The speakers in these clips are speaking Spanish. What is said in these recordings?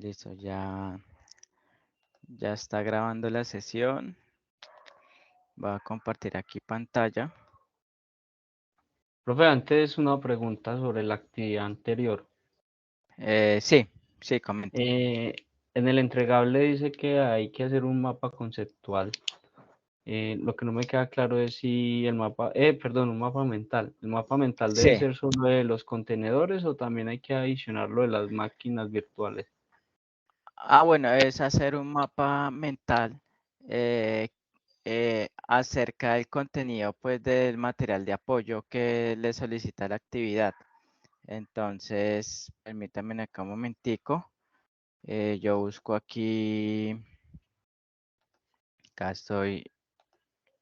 Listo, ya está grabando la sesión. Voy a compartir aquí pantalla. Profe, antes una pregunta sobre la actividad anterior. Sí, comenta. En el entregable dice que hay que hacer un mapa conceptual. Lo que no me queda claro es si el mapa, perdón, un mapa mental. ¿El mapa mental debe Sí. ser solo de los contenedores o también hay que adicionarlo de las máquinas virtuales? Bueno, es hacer un mapa mental eh, acerca del contenido, pues, del material de apoyo que le solicita la actividad. Entonces, permítanme acá un momentico. Yo busco aquí,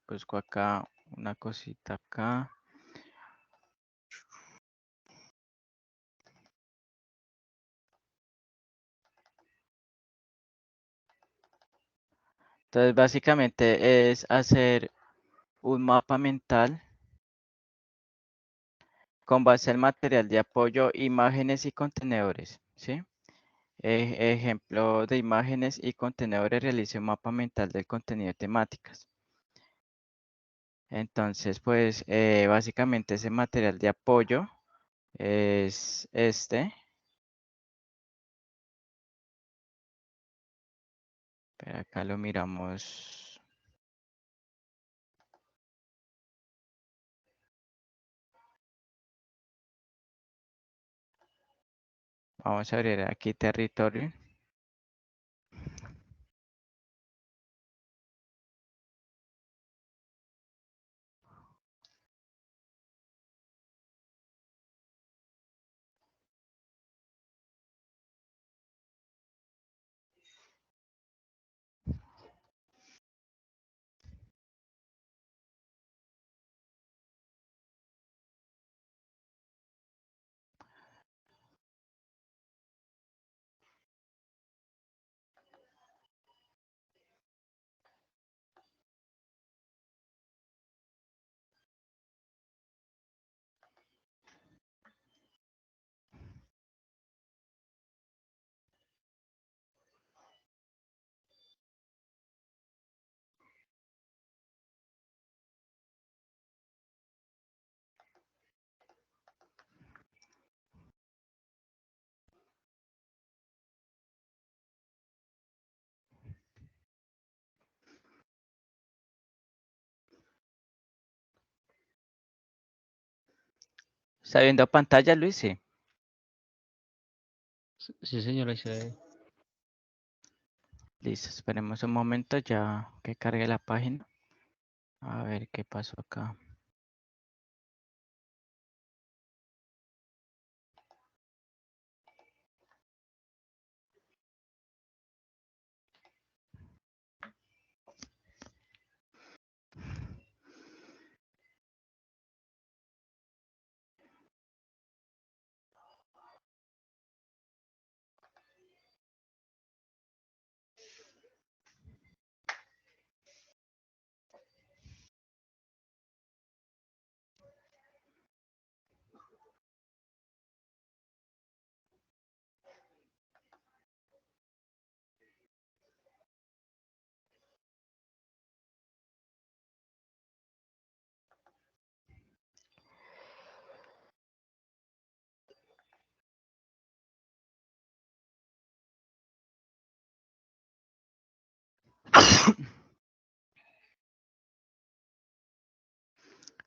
busco acá una cosita acá. Entonces, básicamente es hacer un mapa mental con base al material de apoyo, imágenes y contenedores, ¿sí? Ejemplo de imágenes y contenedores, realice un mapa mental del contenido de temáticas. Entonces, pues, básicamente ese material de apoyo es este. Pero acá lo miramos. Vamos a abrir aquí territorio. ¿Está viendo pantalla, Luis? Sí. Sí, señora, ahí se ve. Listo, esperemos un momento ya que cargue la página. A ver qué pasó acá.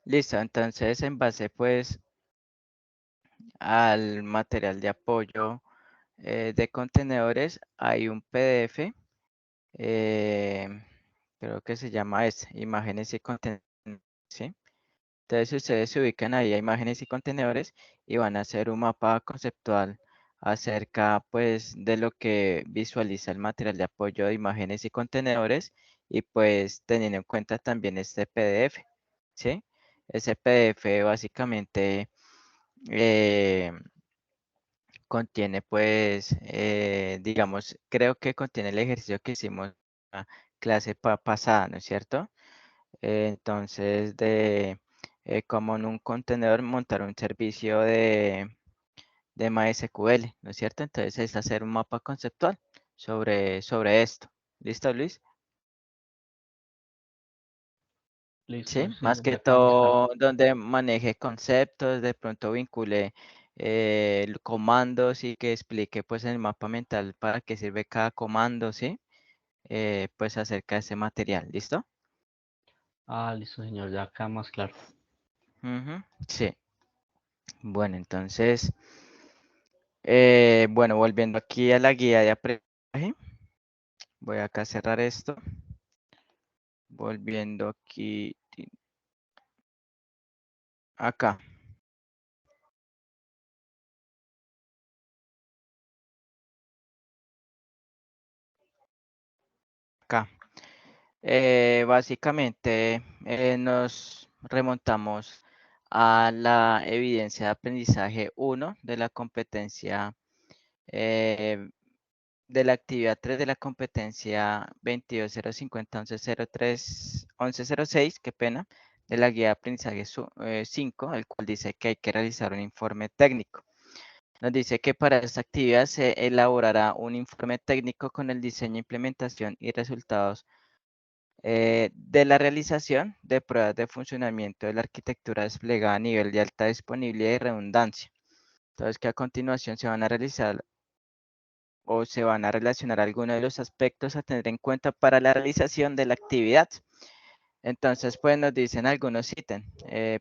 Listo, entonces en base pues al material de apoyo de contenedores hay un PDF, eh, creo que se llama imágenes y contenedores, ¿sí? Entonces ustedes se ubican ahí a imágenes y contenedores y van a hacer un mapa conceptual acerca pues de lo que visualiza el material de apoyo de imágenes y contenedores y pues teniendo en cuenta también este PDF, ¿sí? Ese PDF básicamente eh, contiene pues, digamos, creo que contiene el ejercicio que hicimos en la clase pasada, ¿no es cierto? Entonces, de cómo en un contenedor montar un servicio de MySQL, ¿no es cierto? Entonces es hacer un mapa conceptual sobre esto. ¿Listo, Luis? Listo, Sí, sí, más que ya queda más claro. todo donde maneje conceptos, de pronto vincule comandos y que explique pues en el mapa mental para qué sirve cada comando, ¿sí? Pues acerca de ese material, ¿listo? Ah, listo, señor, ya queda más claro. Ujú, sí. Bueno, entonces, bueno, volviendo aquí a la guía de aprendizaje, voy acá a cerrar esto. Volviendo aquí, acá, acá. Básicamente nos remontamos a la evidencia de aprendizaje 1 de la competencia eh, de la actividad 3 de la competencia 22.050.11.03.11.06, qué pena, de la guía de aprendizaje 5, el cual dice que hay que realizar un informe técnico. Nos dice que para esta actividad se elaborará un informe técnico con el diseño, implementación y resultados de la realización de pruebas de funcionamiento de la arquitectura desplegada a nivel de alta disponibilidad y redundancia. Entonces, que a continuación se van a realizar o se van a relacionar algunos de los aspectos a tener en cuenta para la realización de la actividad. Entonces, pues nos dicen algunos ítems,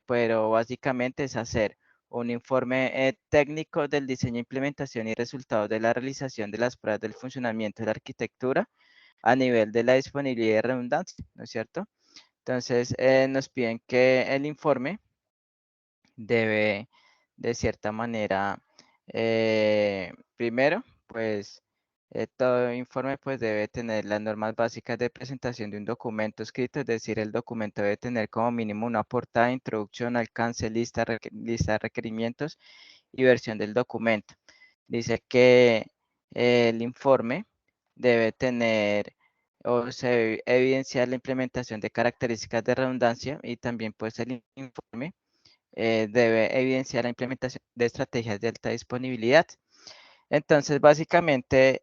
pero básicamente es hacer un informe técnico del diseño, implementación y resultados de la realización de las pruebas del funcionamiento de la arquitectura a nivel de la disponibilidad y redundancia, ¿no es cierto? Entonces, nos piden que el informe debe, de cierta manera, primero, pues, todo informe pues debe tener las normas básicas de presentación de un documento escrito, es decir, el documento debe tener como mínimo una portada, introducción, alcance, lista de requerimientos y versión del documento. Dice que el informe debe tener o se debe evidenciar la implementación de características de redundancia y también pues el informe debe evidenciar la implementación de estrategias de alta disponibilidad. Entonces, básicamente,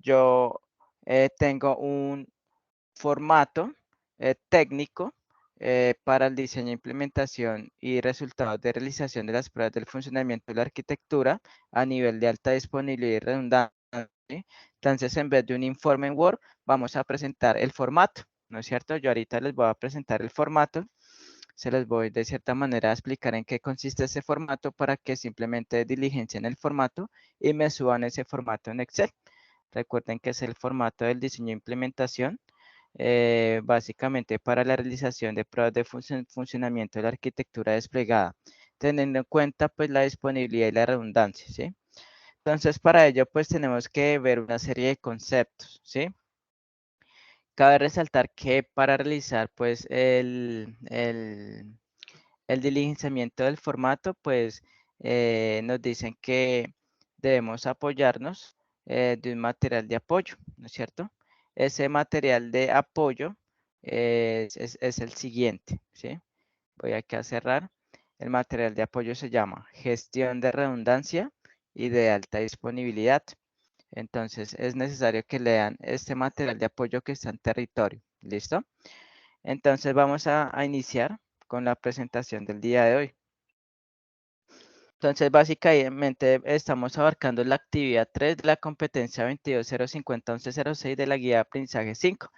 yo tengo un formato técnico para el diseño, implementación y resultados de realización de las pruebas del funcionamiento de la arquitectura a nivel de alta disponibilidad y redundancia. ¿Sí? Entonces, en vez de un informe en Word, vamos a presentar el formato, ¿no es cierto? Yo ahorita les voy a presentar el formato. Se les voy de cierta manera a explicar en qué consiste ese formato para que simplemente diligencien el formato y me suban ese formato en Excel. Recuerden que es el formato del diseño e implementación, básicamente para la realización de pruebas de funcionamiento de la arquitectura desplegada, teniendo en cuenta pues la disponibilidad y la redundancia, ¿sí? Entonces para ello pues tenemos que ver una serie de conceptos, ¿sí? Cabe resaltar que para realizar pues el diligenciamiento del formato, pues nos dicen que debemos apoyarnos de un material de apoyo, ¿no es cierto? Ese material de apoyo es el siguiente, ¿sí? Voy aquí a cerrar. El material de apoyo se llama gestión de redundancia y de alta disponibilidad. Entonces es necesario que lean este material de apoyo que está en territorio. ¿Listo? Entonces vamos a iniciar con la presentación del día de hoy. Entonces, básicamente estamos abarcando la actividad 3 de la competencia 22.050.11.06 de la guía de aprendizaje 5.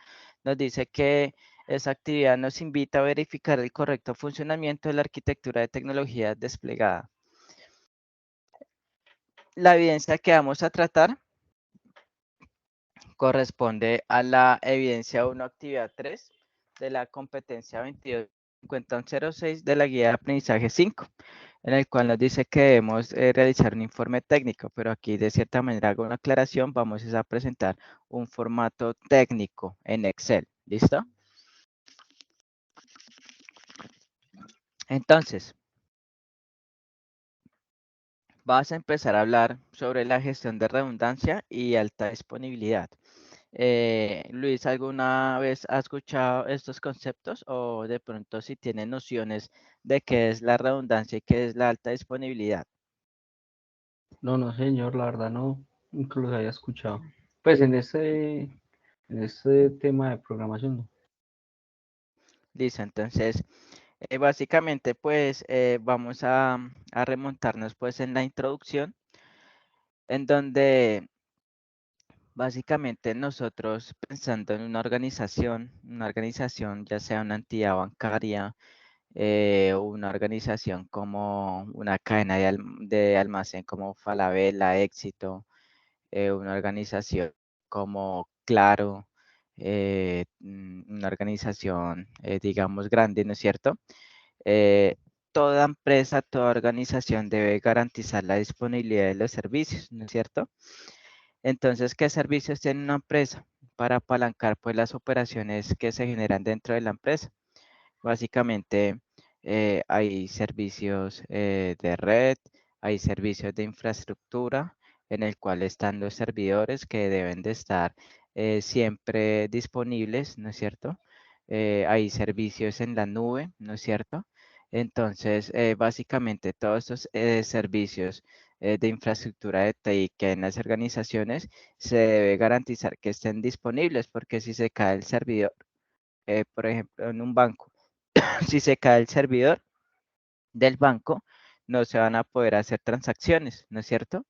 Nos dice que esa actividad nos invita a verificar el correcto funcionamiento de la arquitectura de tecnología desplegada. La evidencia que vamos a tratar corresponde a la evidencia 1, actividad 3 de la competencia 22.50.11.06 de la guía de aprendizaje 5, en el cual nos dice que debemos realizar un informe técnico, pero aquí de cierta manera hago una aclaración, vamos a presentar un formato técnico en Excel, ¿listo? Entonces, vas a empezar a hablar sobre la gestión de redundancia y alta disponibilidad. Luis, ¿alguna vez has escuchado estos conceptos o de pronto si tiene nociones de qué es la redundancia y qué es la alta disponibilidad? No, no, señor, la verdad no, nunca los había escuchado. Pues en este tema de programación, no. Listo, entonces, básicamente, pues, vamos a remontarnos, pues, en la introducción, en donde básicamente nosotros pensando en una organización ya sea una entidad bancaria, o una organización como una cadena de almacén como Falabella, Éxito, una organización como Claro, una organización, digamos, grande, ¿no es cierto? Eh, Toda empresa, toda organización debe garantizar la disponibilidad de los servicios, ¿no es cierto? Entonces, ¿qué servicios tiene una empresa? Para apalancar pues las operaciones que se generan dentro de la empresa. Básicamente, hay servicios de red, hay servicios de infraestructura en el cual están los servidores que deben de estar siempre disponibles, ¿no es cierto? Hay servicios en la nube, ¿no es cierto? Entonces, básicamente todos estos servicios de infraestructura de TI que hay en las organizaciones se debe garantizar que estén disponibles porque si se cae el servidor, por ejemplo, en un banco, si se cae el servidor del banco, no se van a poder hacer transacciones, ¿no es cierto?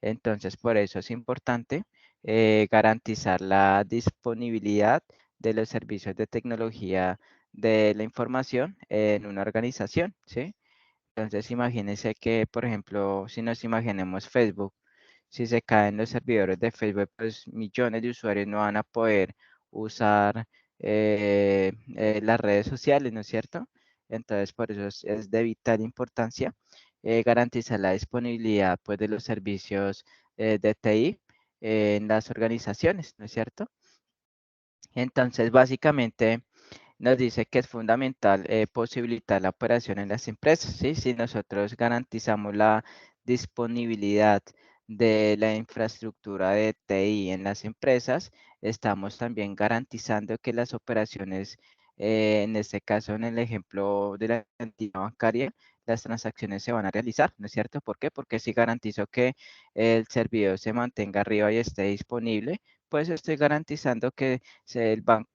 Entonces, por eso es importante garantizar la disponibilidad de los servicios de tecnología de la información en una organización, ¿sí? Entonces, imagínense que, por ejemplo, si nos imaginemos Facebook, si se caen los servidores de Facebook, pues millones de usuarios no van a poder usar las redes sociales, ¿no es cierto? Entonces, por eso es de vital importancia garantizar la disponibilidad pues, de los servicios de TI en las organizaciones, ¿no es cierto? Entonces, básicamente nos dice que es fundamental posibilitar la operación en las empresas, ¿sí? Si nosotros garantizamos la disponibilidad de la infraestructura de TI en las empresas, estamos también garantizando que las operaciones, en este caso, en el ejemplo de la entidad bancaria, las transacciones se van a realizar, ¿no es cierto? ¿Por qué? Porque si garantizo que el servidor se mantenga arriba y esté disponible, pues estoy garantizando que el banco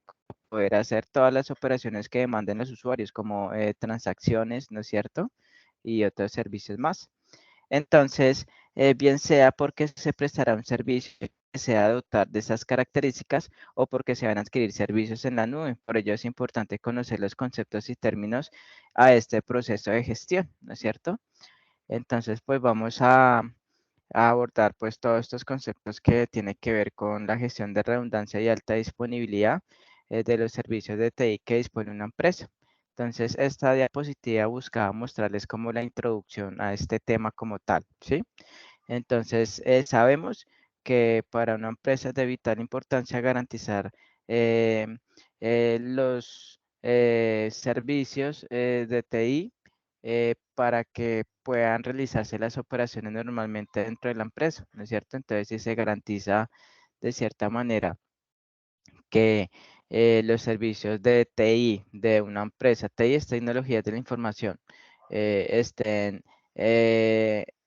poder hacer todas las operaciones que demanden los usuarios, como transacciones, ¿no es cierto? Y otros servicios más. Entonces, bien sea porque se prestará un servicio que sea dotar de esas características o porque se van a adquirir servicios en la nube. Por ello es importante conocer los conceptos y términos a este proceso de gestión, ¿no es cierto? Entonces, pues vamos a abordar pues todos estos conceptos que tienen que ver con la gestión de redundancia y alta disponibilidad de los servicios de TI que dispone una empresa. Entonces, esta diapositiva buscaba mostrarles como la introducción a este tema como tal, ¿sí? Entonces, sabemos que para una empresa es de vital importancia garantizar eh, los servicios de TI para que puedan realizarse las operaciones normalmente dentro de la empresa, ¿no es cierto? Entonces, si se garantiza de cierta manera que los servicios de TI de una empresa, TI es tecnologías de la información, estén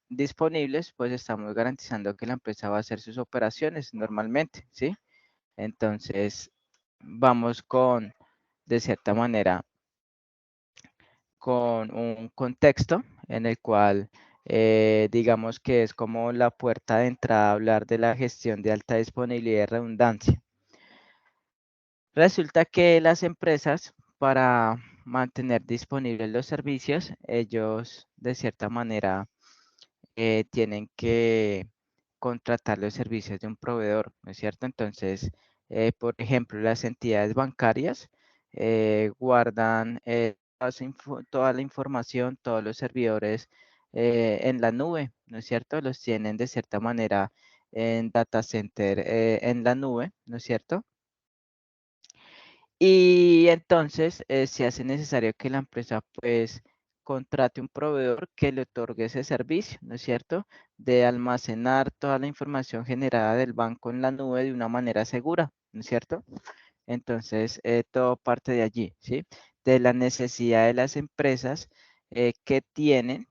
disponibles, pues estamos garantizando que la empresa va a hacer sus operaciones normalmente, ¿sí? Entonces, vamos con, de cierta manera, con un contexto en el cual digamos que es como la puerta de entrada a hablar de la gestión de alta disponibilidad y redundancia. Resulta que las empresas, para mantener disponibles los servicios, ellos de cierta manera tienen que contratar los servicios de un proveedor, ¿no es cierto? Entonces, por ejemplo, las entidades bancarias guardan toda la información, todos los servidores en la nube, ¿no es cierto? Los tienen de cierta manera en data center en la nube, ¿no es cierto? Y entonces se hace necesario que la empresa pues contrate un proveedor que le otorgue ese servicio, ¿no es cierto? De almacenar toda la información generada del banco en la nube de una manera segura, ¿no es cierto? Entonces todo parte de allí, ¿sí? De la necesidad de las empresas que tienen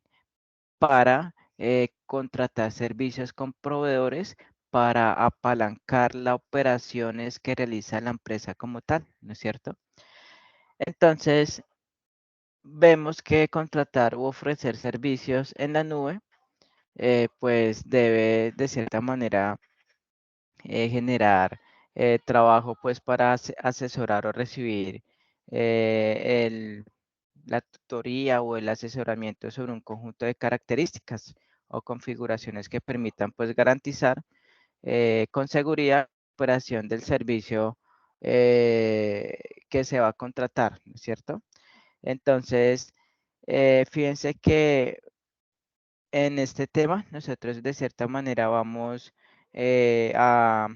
para contratar servicios con proveedores para apalancar las operaciones que realiza la empresa como tal, ¿no es cierto? Entonces, vemos que contratar u ofrecer servicios en la nube, pues debe de cierta manera generar trabajo pues para asesorar o recibir la tutoría o el asesoramiento sobre un conjunto de características o configuraciones que permitan pues garantizar con seguridad la operación del servicio que se va a contratar, ¿no es cierto? Entonces, fíjense que en este tema nosotros de cierta manera vamos eh, a,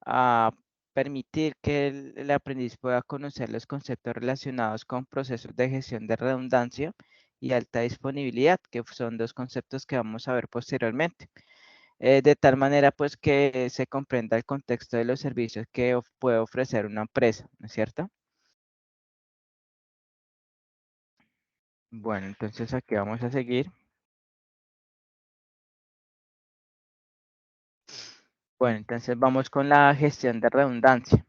a permitir que el aprendiz pueda conocer los conceptos relacionados con procesos de gestión de redundancia y alta disponibilidad, que son dos conceptos que vamos a ver posteriormente. De tal manera pues que se comprenda el contexto de los servicios que puede ofrecer una empresa, ¿no es cierto? Bueno, entonces aquí vamos a seguir. Bueno, entonces vamos con la gestión de redundancia.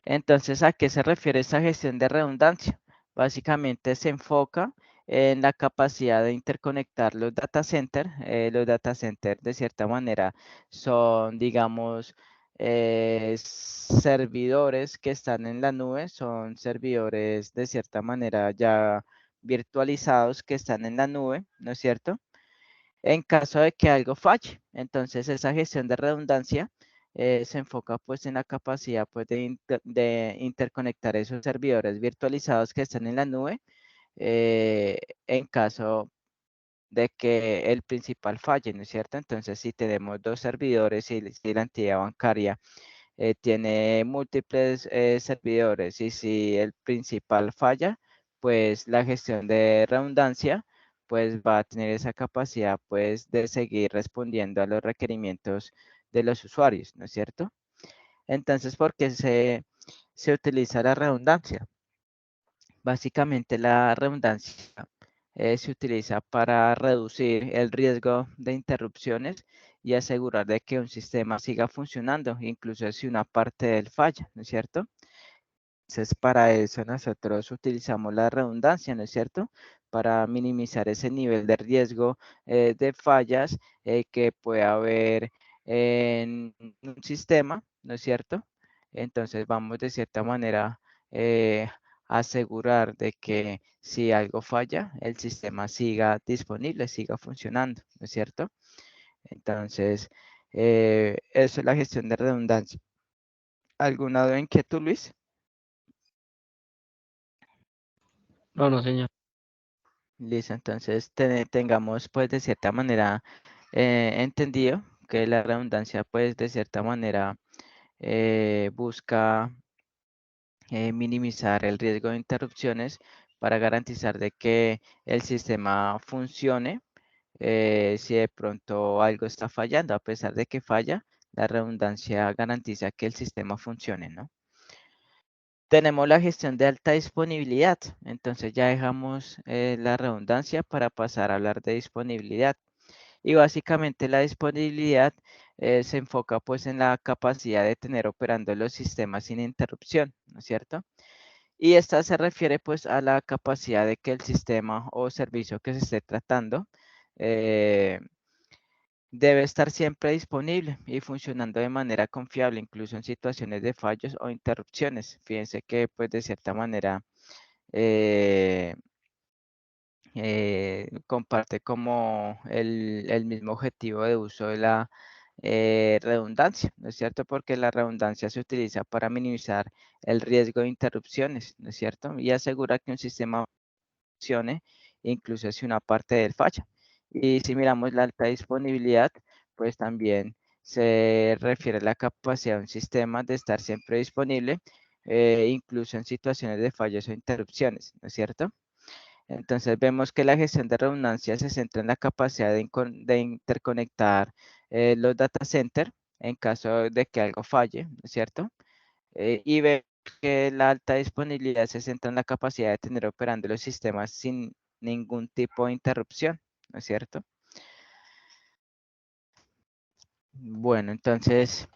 Entonces, ¿a qué se refiere esa gestión de redundancia? Básicamente se enfoca en la capacidad de interconectar los data centers. Los data centers, de cierta manera, son, digamos, servidores que están en la nube, son servidores, de cierta manera, ya virtualizados que están en la nube, ¿no es cierto? En caso de que algo falle. Entonces, esa gestión de redundancia se enfoca pues en la capacidad pues de interconectar esos servidores virtualizados que están en la nube eh, en caso de que el principal falle, ¿no es cierto? Entonces, si tenemos dos servidores y si la entidad bancaria tiene múltiples servidores y si el principal falla, pues la gestión de redundancia pues va a tener esa capacidad pues de seguir respondiendo a los requerimientos de los usuarios, ¿no es cierto? Entonces, ¿por qué se utiliza la redundancia? Básicamente la redundancia se utiliza para reducir el riesgo de interrupciones y asegurar de que un sistema siga funcionando, incluso si una parte del falla, ¿no es cierto? Entonces, para eso nosotros utilizamos la redundancia, ¿no es cierto? Para minimizar ese nivel de riesgo de fallas que puede haber en un sistema, ¿no es cierto? Entonces, vamos de cierta manera a asegurar de que si algo falla, el sistema siga disponible, siga funcionando, ¿no es cierto? Entonces, eso es la gestión de redundancia. ¿Alguna duda, inquietud, Luis? No, no, señor. Listo, entonces tengamos pues de cierta manera entendido que la redundancia pues de cierta manera busca minimizar el riesgo de interrupciones para garantizar de que el sistema funcione si de pronto algo está fallando, a pesar de que falla, la redundancia garantiza que el sistema funcione, ¿no? Tenemos la gestión de alta disponibilidad, entonces ya dejamos la redundancia para pasar a hablar de disponibilidad. Y básicamente la disponibilidad se enfoca pues en la capacidad de tener operando los sistemas sin interrupción, ¿no es cierto? Y esta se refiere pues a la capacidad de que el sistema o servicio que se esté tratando eh, debe estar siempre disponible y funcionando de manera confiable, incluso en situaciones de fallos o interrupciones. Fíjense que pues de cierta manera eh, comparte como el mismo objetivo de uso de la redundancia, ¿no es cierto? Porque la redundancia se utiliza para minimizar el riesgo de interrupciones, ¿no es cierto? Y asegura que un sistema funcione, incluso si una parte del falla. Y si miramos la alta disponibilidad, pues también se refiere a la capacidad de un sistema de estar siempre disponible, incluso en situaciones de fallos o interrupciones, ¿no es cierto? Entonces vemos que la gestión de redundancia se centra en la capacidad de interconectar los data centers en caso de que algo falle, ¿no es cierto? Y vemos que la alta disponibilidad se centra en la capacidad de tener operando los sistemas sin ningún tipo de interrupción, ¿no es cierto? Bueno, entonces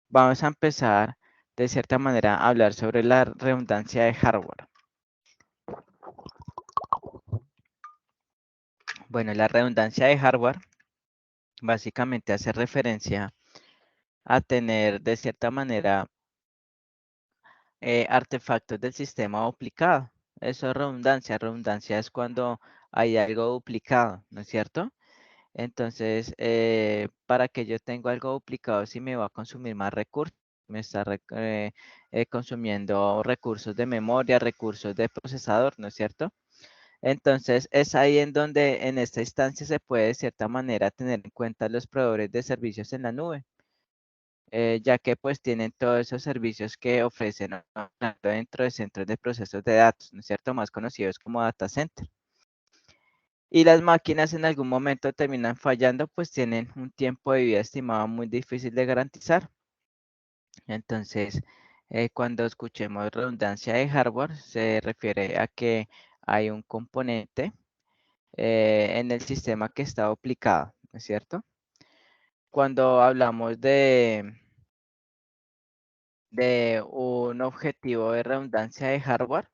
vamos a empezar de cierta manera a hablar sobre la redundancia de hardware. Bueno, la redundancia de hardware básicamente hace referencia a tener de cierta manera artefactos del sistema duplicado. Eso es redundancia. Redundancia es cuando hay algo duplicado, ¿no es cierto? Entonces, para que yo tenga algo duplicado, si me va a consumir más recursos, me está consumiendo recursos de memoria, recursos de procesador, ¿no es cierto? Entonces, es ahí en donde en esta instancia se puede de cierta manera tener en cuenta los proveedores de servicios en la nube, ya que pues tienen todos esos servicios que ofrecen, ¿no?, dentro de centros de procesos de datos, ¿no es cierto? Más conocidos como data center. Y las máquinas en algún momento terminan fallando, pues tienen un tiempo de vida estimado muy difícil de garantizar. Entonces, cuando escuchemos redundancia de hardware, se refiere a que hay un componente en el sistema que está duplicado, ¿no es cierto? Cuando hablamos de un objetivo de redundancia de hardware,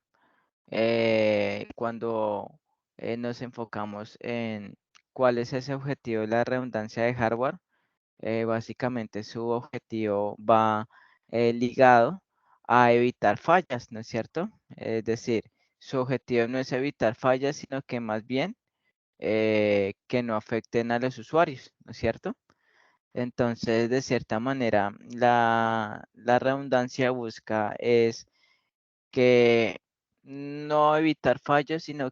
cuando nos enfocamos en cuál es ese objetivo de la redundancia de hardware, básicamente su objetivo va ligado a evitar fallas, ¿no es cierto? Es decir, su objetivo no es evitar fallas, sino que más bien que no afecten a los usuarios, ¿no es cierto? Entonces, de cierta manera, la redundancia busca es que no evitar fallos, sino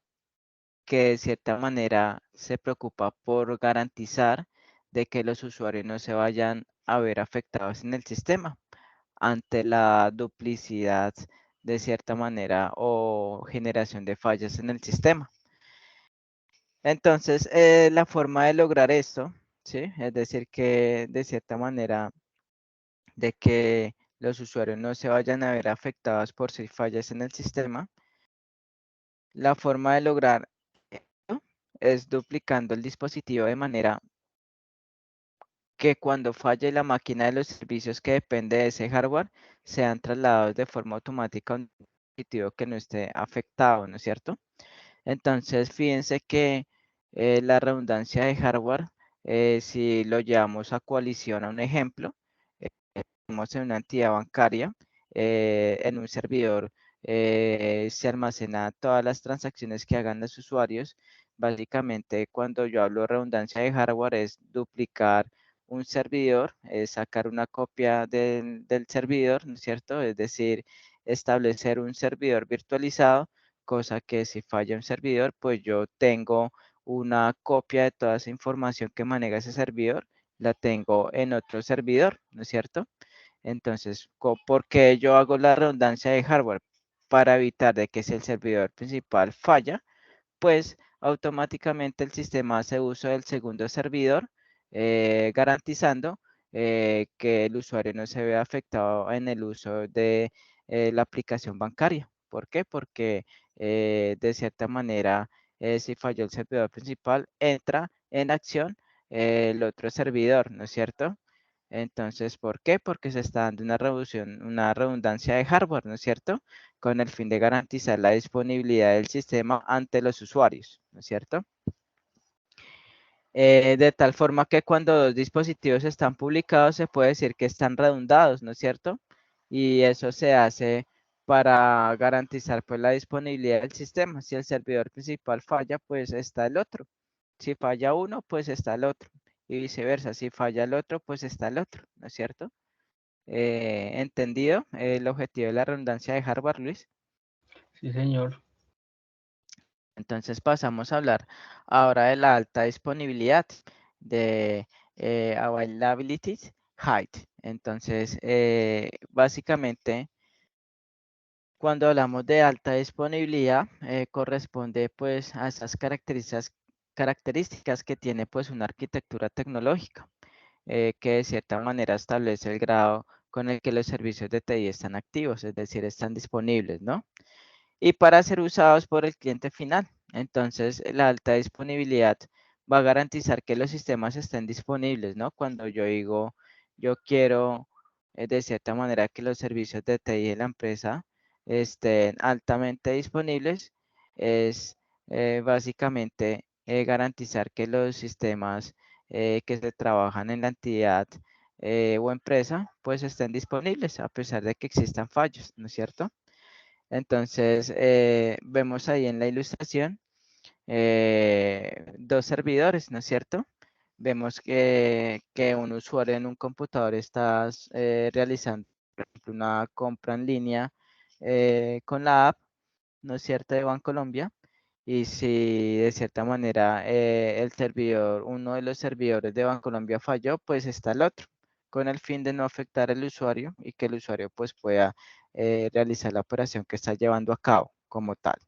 que de cierta manera se preocupa por garantizar de que los usuarios no se vayan a ver afectados en el sistema ante la duplicidad de cierta manera o generación de fallas en el sistema. Entonces, la forma de lograr esto, ¿sí? Es decir, que de cierta manera de que los usuarios no se vayan a ver afectados por si fallas en el sistema, la forma de lograr esto es duplicando el dispositivo de manera que cuando falle la máquina de los servicios que depende de ese hardware, sean trasladados de forma automática a un dispositivo que no esté afectado, ¿no es cierto? Entonces, fíjense que la redundancia de hardware, si lo llevamos a coalición a un ejemplo, tenemos en una entidad bancaria, en un servidor, se almacena todas las transacciones que hagan los usuarios. Básicamente, cuando yo hablo de redundancia de hardware, es duplicar un servidor, sacar una copia del servidor, ¿no es cierto? Es decir, establecer un servidor virtualizado, cosa que si falla un servidor, pues yo tengo una copia de toda esa información que maneja ese servidor, la tengo en otro servidor, ¿no es cierto? Entonces, ¿por qué yo hago la redundancia de hardware? Para evitar de que si el servidor principal falla, pues automáticamente el sistema hace uso del segundo servidor, garantizando que el usuario no se vea afectado en el uso de la aplicación bancaria. ¿Por qué? Porque de cierta manera, si falló el servidor principal, entra en acción el otro servidor, ¿no es cierto? Entonces, ¿por qué? Porque se está dando una redundancia de hardware, ¿no es cierto? Con el fin de garantizar la disponibilidad del sistema ante los usuarios, ¿no es cierto? De tal forma que cuando dos dispositivos están publicados se puede decir que están redundados, ¿no es cierto? Y eso se hace para garantizar pues la disponibilidad del sistema. Si el servidor principal falla, pues está el otro. Si falla uno, pues está el otro. Y viceversa, si falla el otro, pues está el otro, ¿no es cierto? ¿Entendido el objetivo de la redundancia de hardware, Luis? Sí, señor. Entonces pasamos a hablar ahora de la alta disponibilidad, de availability height. Entonces, básicamente, cuando hablamos de alta disponibilidad, corresponde pues a esas características que tiene pues una arquitectura tecnológica, que de cierta manera establece el grado con el que los servicios de TI están activos, es decir, están disponibles, ¿no? Y para ser usados por el cliente final. Entonces, la alta disponibilidad va a garantizar que los sistemas estén disponibles, ¿no? Cuando yo digo, yo quiero de cierta manera que los servicios de TI de la empresa estén altamente disponibles, es básicamente garantizar que los sistemas que se trabajan en la entidad o empresa pues estén disponibles a pesar de que existan fallos, ¿no es cierto? Entonces, vemos ahí en la ilustración dos servidores, ¿no es cierto? Vemos que un usuario en un computador está realizando por ejemplo, una compra en línea con la app, ¿no es cierto?, de Bancolombia. Y si de cierta manera el servidor, uno de los servidores de Bancolombia falló, pues está el otro, con el fin de no afectar al usuario y que el usuario pues pueda realizar la operación que está llevando a cabo como tal.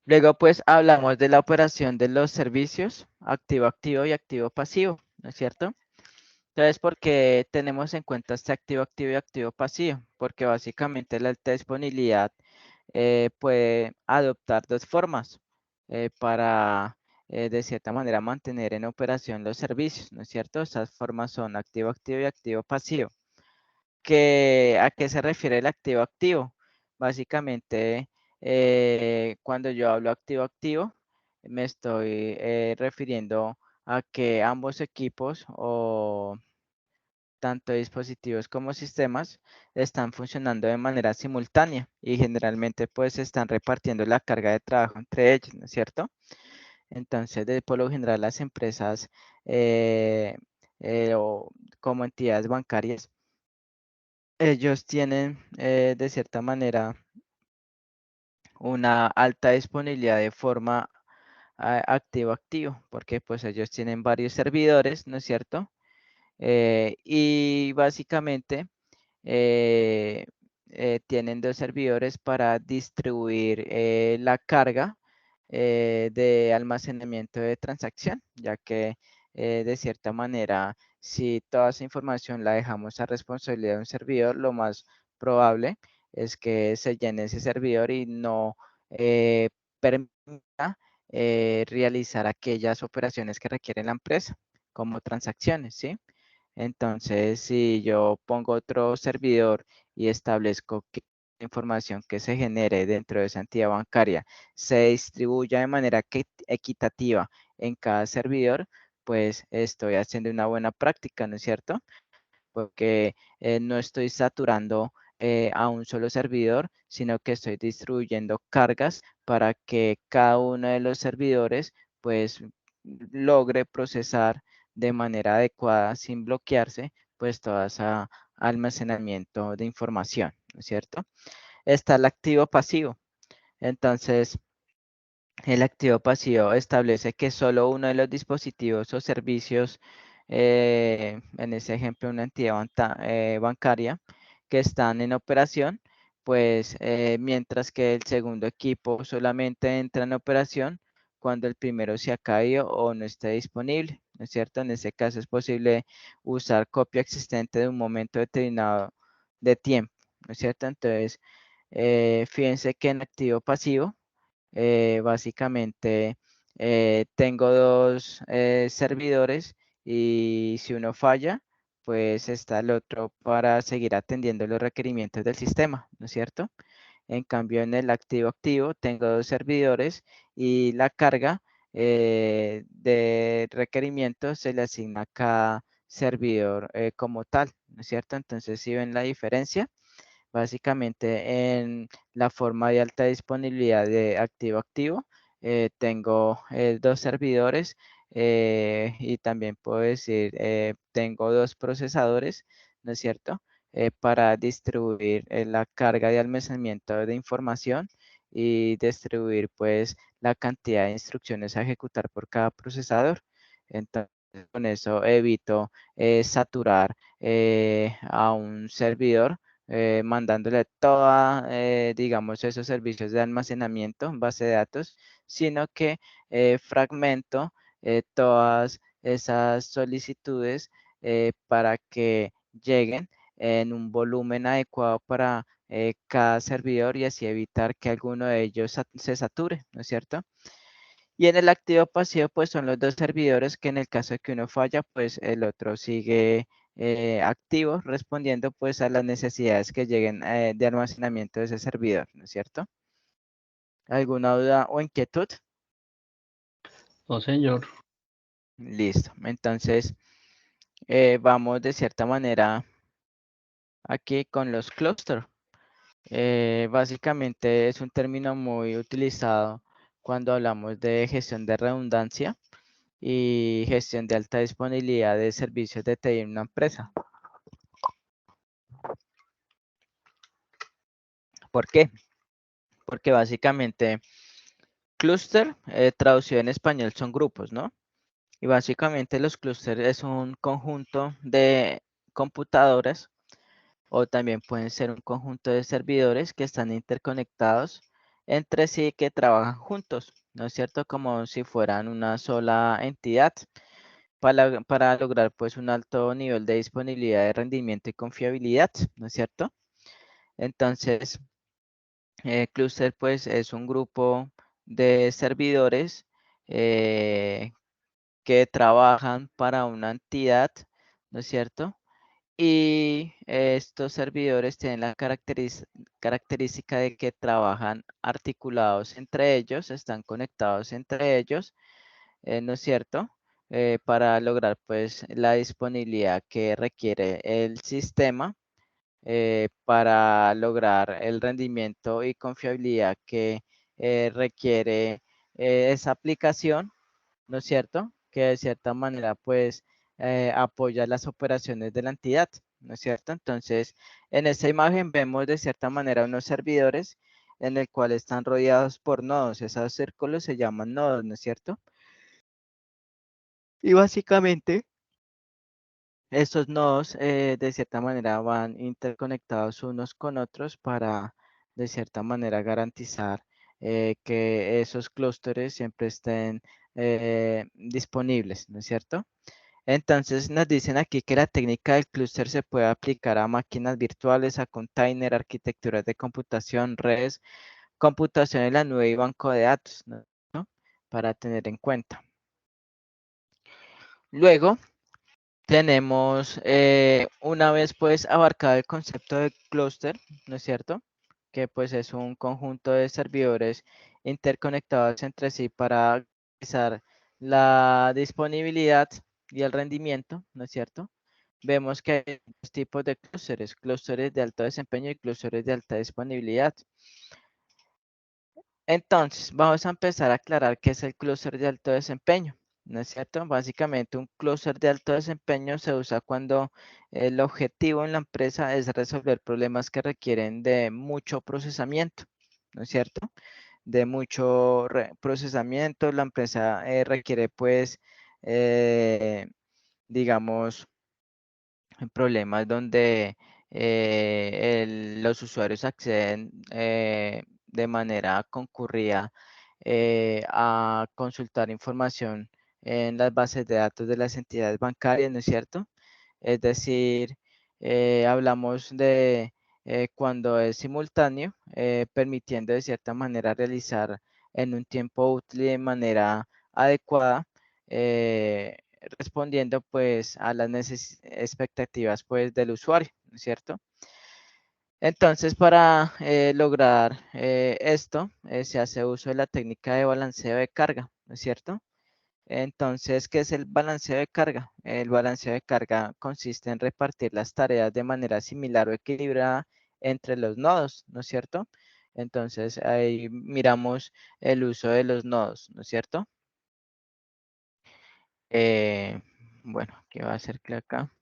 Luego, pues hablamos de la operación de los servicios, activo-activo y activo-pasivo, ¿no es cierto? Entonces, ¿por qué tenemos en cuenta este activo-activo y activo-pasivo? Porque básicamente la alta disponibilidad puede adoptar dos formas para, de cierta manera, mantener en operación los servicios, ¿no es cierto? Esas formas son activo-activo y activo-pasivo. ¿A qué se refiere el activo-activo? Básicamente, cuando yo hablo activo-activo, me estoy refiriendo a que ambos equipos o tanto dispositivos como sistemas están funcionando de manera simultánea y generalmente pues están repartiendo la carga de trabajo entre ellos, ¿no es cierto? Entonces, por lo general las empresas eh, o como entidades bancarias ellos tienen de cierta manera una alta disponibilidad de forma activo-activo, porque pues ellos tienen varios servidores, ¿no es cierto? Y básicamente eh, tienen dos servidores para distribuir la carga de almacenamiento de transacción, ya que de cierta manera, si toda esa información la dejamos a responsabilidad de un servidor, lo más probable es que se llene ese servidor y no permita realizar aquellas operaciones que requiere la empresa, como transacciones, ¿sí? Entonces, si yo pongo otro servidor y establezco que la información que se genere dentro de esa entidad bancaria se distribuya de manera equitativa en cada servidor, pues estoy haciendo una buena práctica, ¿no es cierto? Porque no estoy saturando a un solo servidor, sino que estoy distribuyendo cargas para que cada uno de los servidores pues logre procesar de manera adecuada sin bloquearse pues todo ese almacenamiento de información, ¿no es cierto? Está el activo pasivo. Entonces, el activo pasivo establece que solo uno de los dispositivos o servicios, en ese ejemplo una entidad bancaria, que están en operación, pues mientras que el segundo equipo solamente entra en operación cuando el primero se ha caído o no esté disponible, ¿no es cierto? En ese caso es posible usar copia existente de un momento determinado de tiempo, ¿no es cierto? Entonces, fíjense que en activo pasivo, básicamente tengo dos servidores y si uno falla, pues está el otro para seguir atendiendo los requerimientos del sistema, ¿no es cierto? En cambio, en el activo-activo tengo dos servidores y la carga de requerimientos se le asigna a cada servidor como tal, ¿no es cierto? Entonces, si ven la diferencia, básicamente en la forma de alta disponibilidad de activo-activo, tengo dos servidores y también puedo decir, tengo dos procesadores, ¿no es cierto? Para distribuir la carga de almacenamiento de información y distribuir pues la cantidad de instrucciones a ejecutar por cada procesador. Entonces, con eso evito saturar a un servidor mandándole toda, digamos, esos servicios de almacenamiento en base de datos, sino que fragmento todas esas solicitudes para que lleguen en un volumen adecuado para cada servidor y así evitar que alguno de ellos se sature, ¿no es cierto? Y en el activo pasivo, pues son los dos servidores que en el caso de que uno falla, pues el otro sigue activo, respondiendo pues a las necesidades que lleguen de almacenamiento de ese servidor, ¿no es cierto? ¿Alguna duda o inquietud? No, señor. Listo. Entonces, vamos de cierta manera aquí con los clústeres. Básicamente es un término muy utilizado cuando hablamos de gestión de redundancia y gestión de alta disponibilidad de servicios de TI en una empresa. ¿Por qué? Porque básicamente clúster, traducido en español, son grupos, ¿no? Y básicamente los clústeres es un conjunto de computadoras o también pueden ser un conjunto de servidores que están interconectados entre sí que trabajan juntos, ¿no es cierto? Como si fueran una sola entidad para lograr pues un alto nivel de disponibilidad de rendimiento y confiabilidad, ¿no es cierto? Entonces, Cluster pues es un grupo de servidores eh, que trabajan para una entidad, ¿no es cierto? Y estos servidores tienen la característica de que trabajan articulados entre ellos, están conectados entre ellos, ¿no es cierto? Para lograr pues la disponibilidad que requiere el sistema para lograr el rendimiento y confiabilidad que requiere esa aplicación, ¿no es cierto? Que de cierta manera, pues, apoya las operaciones de la entidad, ¿no es cierto? Entonces, en esta imagen vemos de cierta manera unos servidores en el cual están rodeados por nodos. Esos círculos se llaman nodos, ¿no es cierto? Y básicamente, estos nodos de cierta manera van interconectados unos con otros para de cierta manera garantizar que esos clústeres siempre estén disponibles, ¿no es cierto? Entonces nos dicen aquí que la técnica del clúster se puede aplicar a máquinas virtuales, a container, arquitecturas de computación, redes, computación en la nube y banco de datos, ¿no? Para tener en cuenta. Luego, tenemos, una vez pues abarcado el concepto de clúster, ¿no es cierto? Que pues es un conjunto de servidores interconectados entre sí para garantizar la disponibilidad y el rendimiento, ¿no es cierto? Vemos que hay dos tipos de clústeres de alto desempeño y clústeres de alta disponibilidad. Entonces, vamos a empezar a aclarar qué es el clúster de alto desempeño, ¿no es cierto? Básicamente, un clúster de alto desempeño se usa cuando el objetivo en la empresa es resolver problemas que requieren de mucho procesamiento, ¿no es cierto? De mucho procesamiento, la empresa requiere, pues, digamos, problemas donde los usuarios acceden de manera concurrida a consultar información en las bases de datos de las entidades bancarias, ¿no es cierto? Es decir, hablamos de cuando es simultáneo, permitiendo de cierta manera realizar en un tiempo útil y de manera adecuada, respondiendo pues a las expectativas pues del usuario, ¿no es cierto? Entonces, para lograr esto, se hace uso de la técnica de balanceo de carga, ¿no es cierto? Entonces, ¿qué es el balanceo de carga? El balanceo de carga consiste en repartir las tareas de manera similar o equilibrada entre los nodos, ¿no es cierto? Entonces, ahí miramos el uso de los nodos, ¿no es cierto? Eh, bueno, ¿qué va a hacer que acá?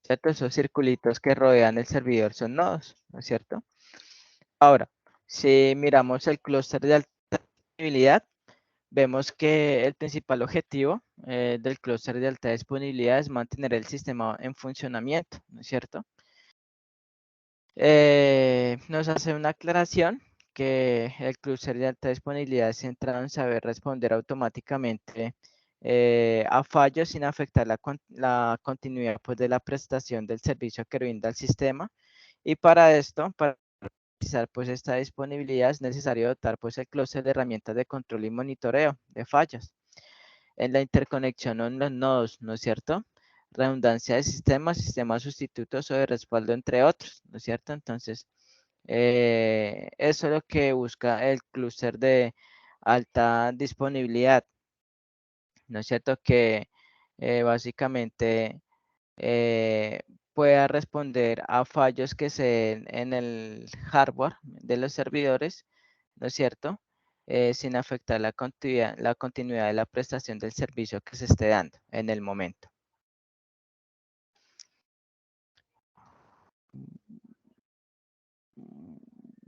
¿Cierto? Esos circulitos que rodean el servidor son nodos, ¿no es cierto? Ahora, si miramos el clúster de alta disponibilidad, vemos que el principal objetivo del clúster de alta disponibilidad es mantener el sistema en funcionamiento, ¿no es cierto? Nos hace una aclaración que el clúster de alta disponibilidad es centrado en saber responder automáticamente a fallos sin afectar la continuidad pues, de la prestación del servicio que brinda el sistema. Y para esto, para garantizar pues esta disponibilidad es necesario dotar pues el clúster de herramientas de control y monitoreo de fallas en la interconexión o en los nodos, ¿no es cierto? Redundancia de sistemas, sistemas sustitutos o de respaldo, entre otros, ¿no es cierto? Entonces, eso es lo que busca el clúster de alta disponibilidad, ¿no es cierto? Que básicamente eh, pueda responder a fallos que se den en el hardware de los servidores, ¿no es cierto? Sin afectar la continuidad de la prestación del servicio que se esté dando en el momento.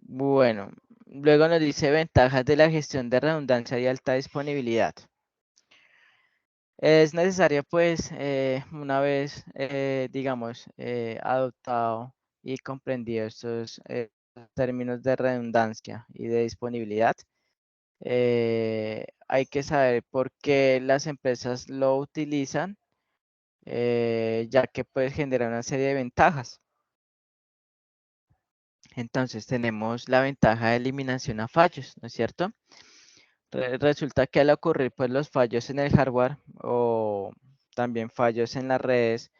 Bueno, luego nos dice ventajas de la gestión de redundancia y alta disponibilidad. Es necesario, pues, una vez, digamos, adoptado y comprendido estos términos de redundancia y de disponibilidad, hay que saber por qué las empresas lo utilizan, ya que pues genera una serie de ventajas. Entonces tenemos la ventaja de eliminación a fallos, ¿no es cierto? Resulta que al ocurrir pues los fallos en el hardware o también fallos en las redes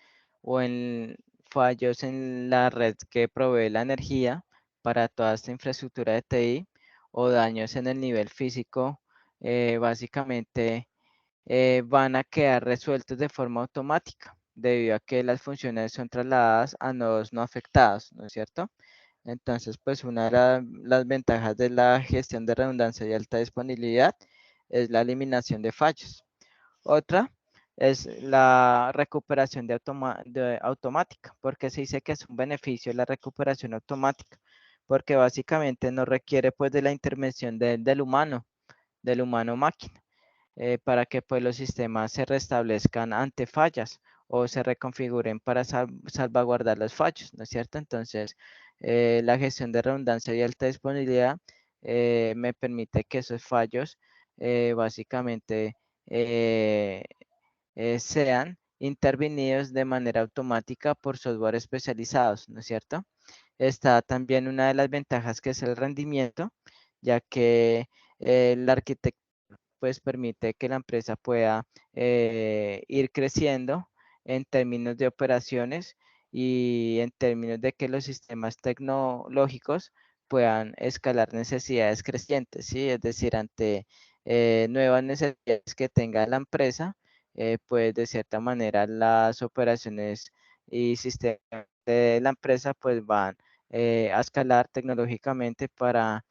o en fallos en la red que provee la energía para toda esta infraestructura de TI o daños en el nivel físico, básicamente van a quedar resueltos de forma automática debido a que las funciones son trasladadas a nodos no afectados, ¿no es cierto? Entonces, pues una de las ventajas de la gestión de redundancia y alta disponibilidad es la eliminación de fallos. Otra es la recuperación de automática, porque se dice que es un beneficio la recuperación automática, porque básicamente no requiere pues de la intervención del humano máquina, para que pues los sistemas se restablezcan ante fallas o se reconfiguren para salvaguardar los fallos, ¿no es cierto? Entonces, la gestión de redundancia y alta disponibilidad me permite que esos fallos básicamente eh, sean intervenidos de manera automática por software especializados, ¿no es cierto? Está también una de las ventajas que es el rendimiento, ya que la arquitectura pues permite que la empresa pueda ir creciendo en términos de operaciones y en términos de que los sistemas tecnológicos puedan escalar necesidades crecientes, ¿sí? Es decir, ante nuevas necesidades que tenga la empresa, pues de cierta manera las operaciones y sistemas de la empresa pues van a escalar tecnológicamente para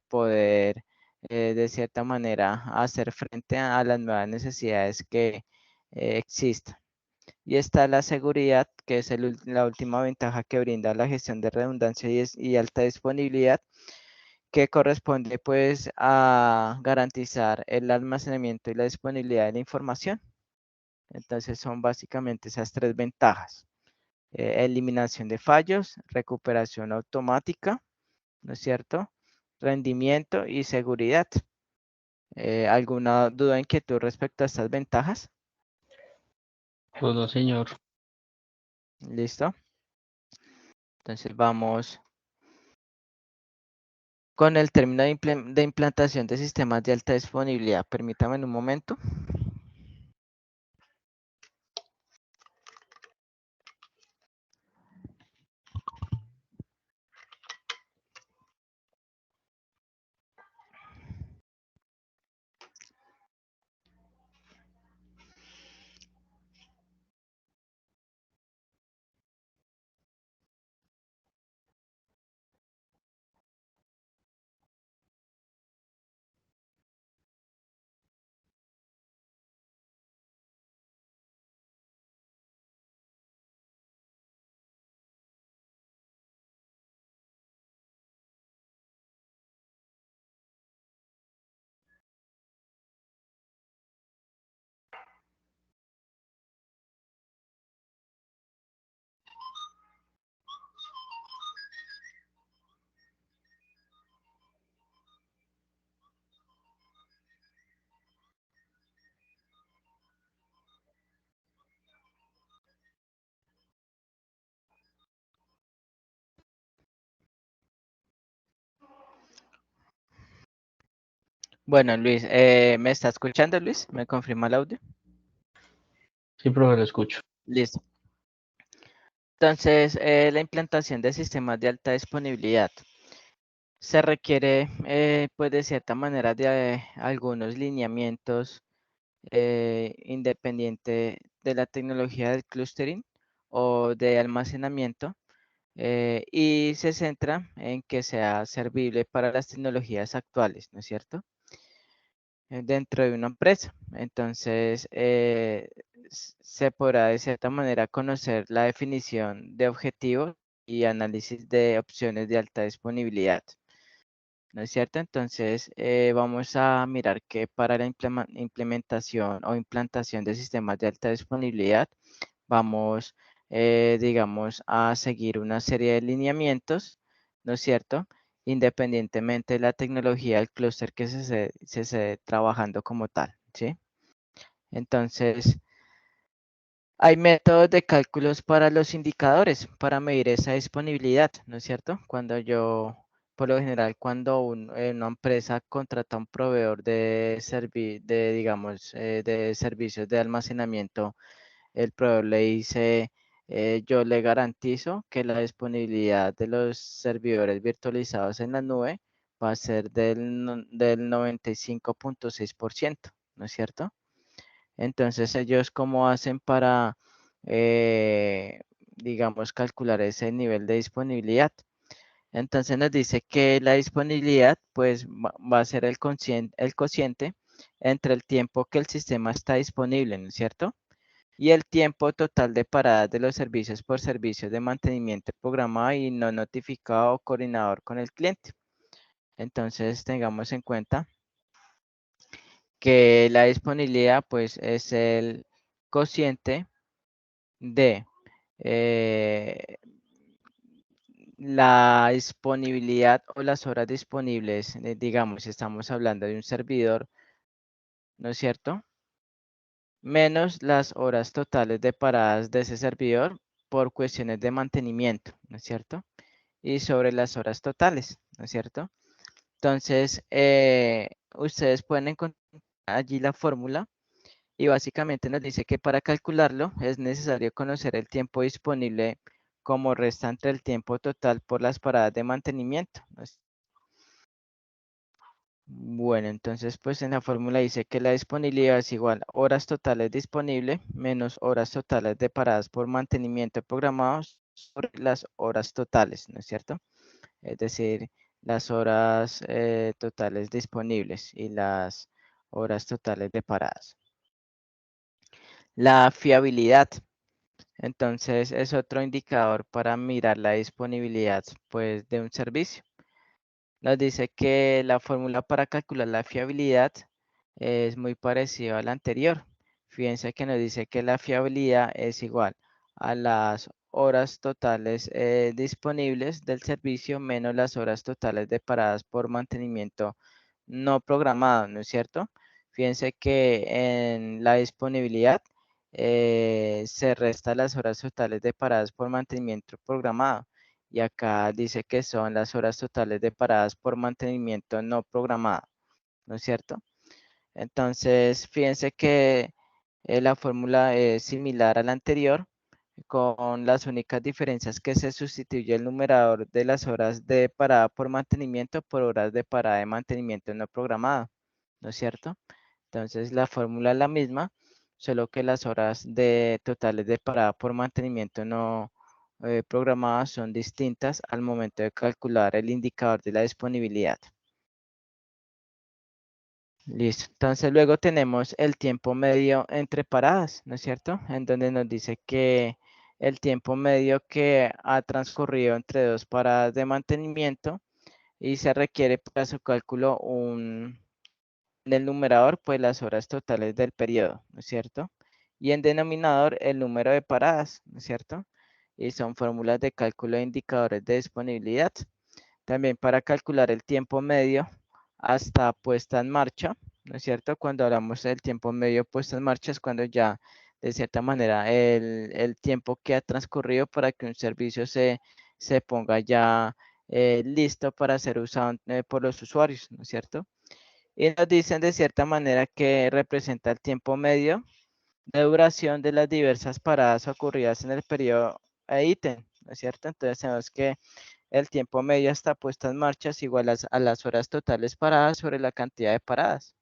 poder de cierta manera hacer frente a las nuevas necesidades que existan. Y está la seguridad, que es la última ventaja que brinda la gestión de redundancia y alta disponibilidad, que corresponde pues a garantizar el almacenamiento y la disponibilidad de la información. Entonces son básicamente esas tres ventajas. Eliminación de fallos, recuperación automática, ¿no es cierto? Rendimiento y seguridad. ¿Alguna duda, inquietud respecto a estas ventajas? Todo, señor. ¿Listo? Entonces vamos con el término de implantación de sistemas de alta disponibilidad. Permítame en un momento. Bueno, Luis, ¿me está escuchando, Luis? ¿Me confirma el audio? Sí, profe, lo escucho. Listo. Entonces, la implantación de sistemas de alta disponibilidad. Se requiere, pues, de cierta manera, de algunos lineamientos independiente de la tecnología del clustering o de almacenamiento y se centra en que sea servible para las tecnologías actuales, ¿no es cierto? Dentro de una empresa. Entonces, se podrá de cierta manera conocer la definición de objetivos y análisis de opciones de alta disponibilidad. ¿No es cierto? Entonces, vamos a mirar que para la implementación o implantación de sistemas de alta disponibilidad, vamos, digamos, a seguir una serie de lineamientos, ¿no es cierto? Independientemente de la tecnología del clúster que se esté trabajando como tal, ¿sí? Entonces, hay métodos de cálculos para los indicadores, para medir esa disponibilidad, ¿no es cierto? Por lo general, cuando una empresa contrata a un proveedor digamos, de servicios de almacenamiento, el proveedor le dice, yo le garantizo que la disponibilidad de los servidores virtualizados en la nube va a ser del 95,6%, ¿no es cierto? Entonces, ellos cómo hacen para, digamos, calcular ese nivel de disponibilidad. Entonces nos dice que la disponibilidad, pues, va a ser el cociente entre el tiempo que el sistema está disponible, ¿no es cierto? Y el tiempo total de paradas de los servicios por servicios de mantenimiento programado y no notificado o coordinador con el cliente. Entonces, tengamos en cuenta que la disponibilidad, pues, es el cociente de eh, la disponibilidad o las horas disponibles, digamos, si estamos hablando de un servidor, ¿no es cierto? Menos las horas totales de paradas de ese servidor por cuestiones de mantenimiento, ¿no es cierto? Y sobre las horas totales, ¿no es cierto? Entonces, ustedes pueden encontrar allí la fórmula y básicamente nos dice que para calcularlo es necesario conocer el tiempo disponible como restante del tiempo total por las paradas de mantenimiento. Bueno, entonces pues en la fórmula dice que la disponibilidad es igual a horas totales disponibles menos horas totales de paradas por mantenimiento programados sobre las horas totales, ¿no es cierto? Es decir, las horas totales disponibles y las horas totales de paradas. La fiabilidad. Entonces es otro indicador para mirar la disponibilidad pues, de un servicio. Nos dice que la fórmula para calcular la fiabilidad es muy parecida a la anterior. Fíjense que nos dice que la fiabilidad es igual a las horas totales disponibles del servicio menos las horas totales de paradas por mantenimiento no programado, ¿no es cierto? Fíjense que en la disponibilidad se resta las horas totales de paradas por mantenimiento programado. Y acá dice que son las horas totales de paradas por mantenimiento no programado, ¿no es cierto? Entonces, fíjense que la fórmula es similar a la anterior, con las únicas diferencias que se sustituye el numerador de las horas de parada por mantenimiento por horas de parada de mantenimiento no programado, ¿no es cierto? Entonces, la fórmula es la misma, solo que las horas de totales de parada por mantenimiento no programadas son distintas al momento de calcular el indicador de la disponibilidad. Listo. Entonces luego tenemos el tiempo medio entre paradas, ¿no es cierto? En donde nos dice que el tiempo medio que ha transcurrido entre dos paradas de mantenimiento y se requiere para su cálculo en el numerador, pues las horas totales del periodo, ¿no es cierto? Y en denominador el número de paradas, ¿no es cierto? Y son fórmulas de cálculo de indicadores de disponibilidad. También para calcular el tiempo medio hasta puesta en marcha, ¿no es cierto? Cuando hablamos del tiempo medio puesta en marcha es cuando ya, de cierta manera, el tiempo que ha transcurrido para que un servicio se ponga ya listo para ser usado por los usuarios, ¿no es cierto? y nos dicen de cierta manera que representa el tiempo medio de duración de las diversas paradas ocurridas en el periodo e ítem, ¿no es cierto? Entonces tenemos que el tiempo medio hasta puesta en marcha es igual a las horas totales paradas sobre la cantidad de paradas.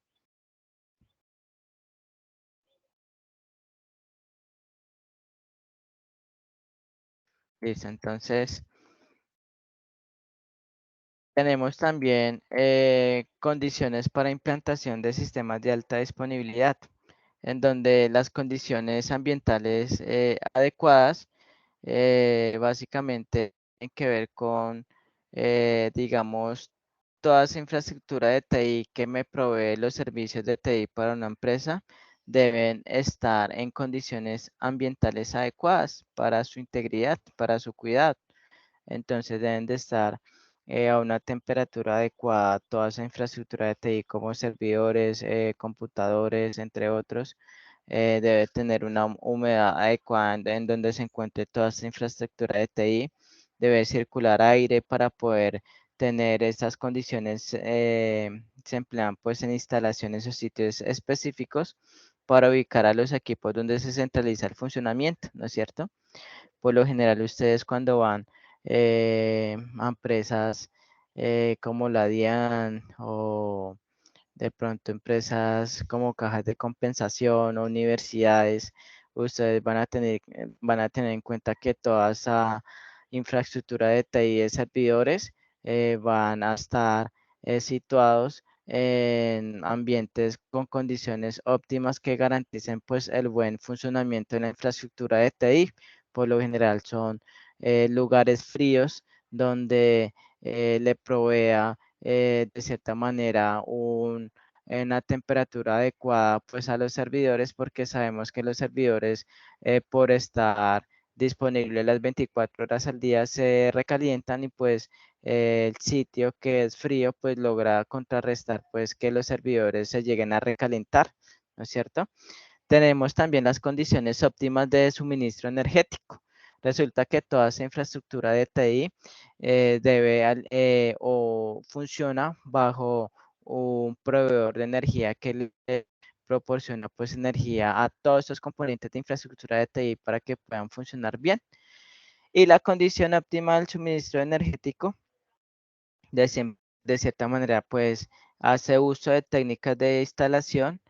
Listo, entonces tenemos también condiciones para implantación de sistemas de alta disponibilidad, en donde las condiciones ambientales adecuadas básicamente tienen que ver con, digamos, toda esa infraestructura de TI que me provee los servicios de TI para una empresa deben estar en condiciones ambientales adecuadas para su integridad, para su cuidado. Entonces deben de estar a una temperatura adecuada, toda esa infraestructura de TI como servidores, computadores, entre otros. Debe tener una humedad adecuada en donde se encuentre toda esta infraestructura de TI. Debe circular aire para poder tener estas condiciones. Se emplean pues en instalaciones o sitios específicos para ubicar a los equipos donde se centraliza el funcionamiento, ¿no es cierto? Por lo general ustedes cuando van a empresas como la DIAN o de pronto empresas como cajas de compensación o universidades, ustedes van a tener en cuenta que toda esa infraestructura de TI de servidores van a estar situados en ambientes con condiciones óptimas que garanticen pues el buen funcionamiento de la infraestructura de TI. Por lo general son lugares fríos donde le provea de cierta manera una temperatura adecuada pues a los servidores porque sabemos que los servidores por estar disponibles las 24 horas al día se recalientan y pues el sitio que es frío pues logra contrarrestar pues que los servidores se lleguen a recalentar, ¿no es cierto? Tenemos también las condiciones óptimas de suministro energético. Resulta que toda esa infraestructura de TI o funciona bajo un proveedor de energía que le proporciona pues energía a todos estos componentes de infraestructura de TI para que puedan funcionar bien. Y la condición óptima del suministro energético de cierta manera, pues hace uso de técnicas de instalación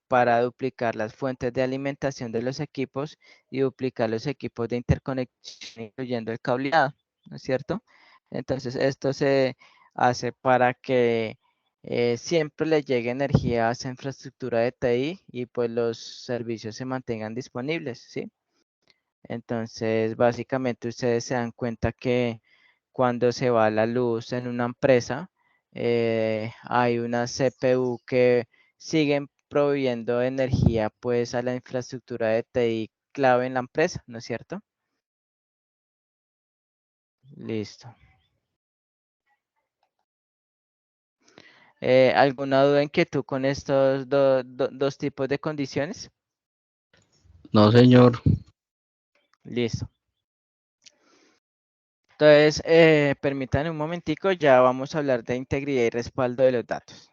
para duplicar las fuentes de alimentación de los equipos y duplicar los equipos de interconexión, incluyendo el cableado, ¿no es cierto? Entonces, esto se hace para que siempre le llegue energía a esa infraestructura de TI y pues los servicios se mantengan disponibles, ¿sí? Entonces, básicamente ustedes se dan cuenta que cuando se va la luz en una empresa, hay una CPU que siguen proveyendo energía pues a la infraestructura de TI clave en la empresa, ¿no es cierto? Listo. ¿Alguna duda, inquietud con estos dos tipos de condiciones? No, señor. Listo. Entonces, permítanme un momentico, ya vamos a hablar de integridad y respaldo de los datos.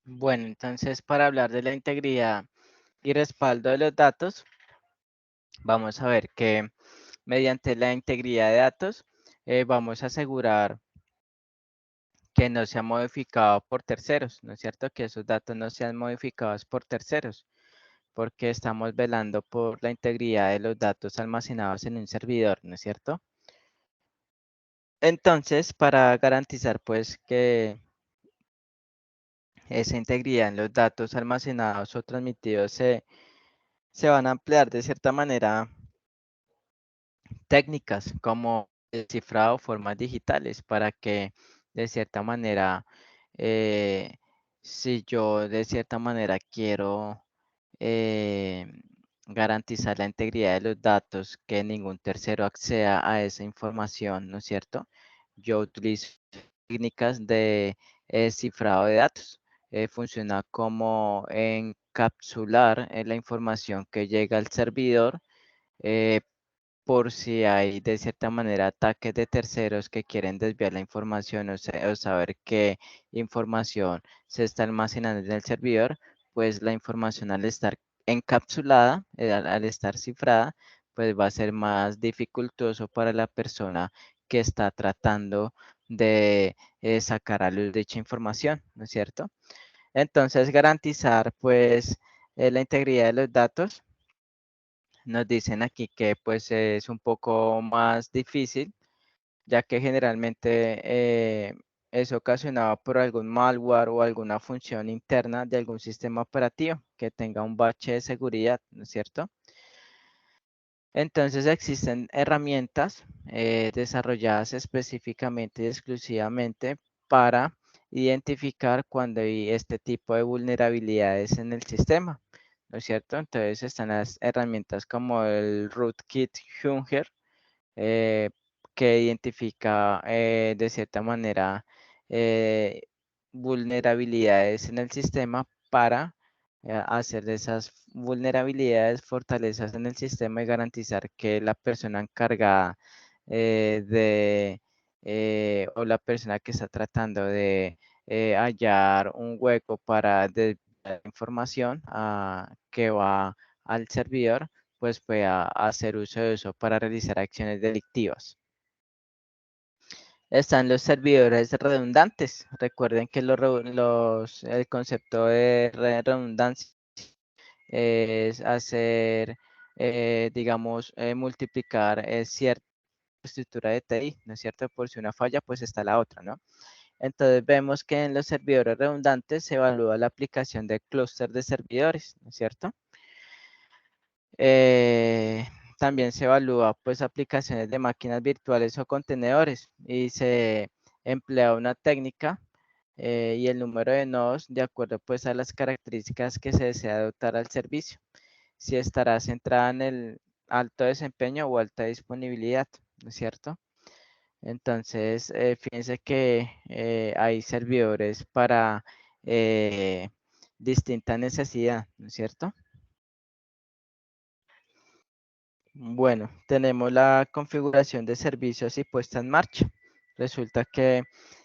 Bueno, entonces para hablar de la integridad y respaldo de los datos, vamos a ver que mediante la integridad de datos vamos a asegurar que no sea modificado por terceros, ¿no es cierto? Que esos datos no sean modificados por terceros, porque estamos velando por la integridad de los datos almacenados en un servidor, ¿no es cierto? Entonces, para garantizar pues que esa integridad en los datos almacenados o transmitidos se van a emplear de cierta manera técnicas como el cifrado, formas digitales, para que de cierta manera, eh, si yo de cierta manera quiero eh, garantizar la integridad de los datos, que ningún tercero acceda a esa información, ¿no es cierto? Yo utilizo técnicas de cifrado de datos. Funciona como encapsular la información que llega al servidor, eh, por si hay de cierta manera ataques de terceros que quieren desviar la información o saber qué información se está almacenando en el servidor, pues la información al estar encapsulada, al estar cifrada, pues va a ser más dificultoso para la persona que está tratando de sacar a luz dicha información, ¿no es cierto? Entonces, garantizar pues la integridad de los datos. Nos dicen aquí que pues es un poco más difícil, ya que generalmente es ocasionado por algún malware o alguna función interna de algún sistema operativo que tenga un bache de seguridad, ¿no es cierto? Entonces existen herramientas desarrolladas específicamente y exclusivamente para identificar cuando hay este tipo de vulnerabilidades en el sistema, ¿no es cierto? Entonces están las herramientas como el Rootkit Hunger, eh, que identifica de cierta manera eh, vulnerabilidades en el sistema para hacer de esas vulnerabilidades fortalezas en el sistema y garantizar que la persona encargada o la persona que está tratando de hallar un hueco para desviar información que va al servidor, pues pueda hacer uso de eso para realizar acciones delictivas. Están los servidores redundantes. Recuerden que el concepto de redundancia es hacer, digamos, multiplicar cierta estructura de TI, ¿no es cierto? Por si una falla, pues está la otra, ¿no? Entonces vemos que en los servidores redundantes se evalúa la aplicación de clúster de servidores, ¿no es cierto? Eh, También se evalúa pues aplicaciones de máquinas virtuales o contenedores y se emplea una técnica y el número de nodos de acuerdo pues a las características que se desea dotar al servicio. Si estará centrada en el alto desempeño o alta disponibilidad, ¿no es cierto? Entonces, fíjense que hay servidores para distinta necesidad, ¿no es cierto? Bueno, tenemos la configuración de servicios y puesta en marcha. Resulta que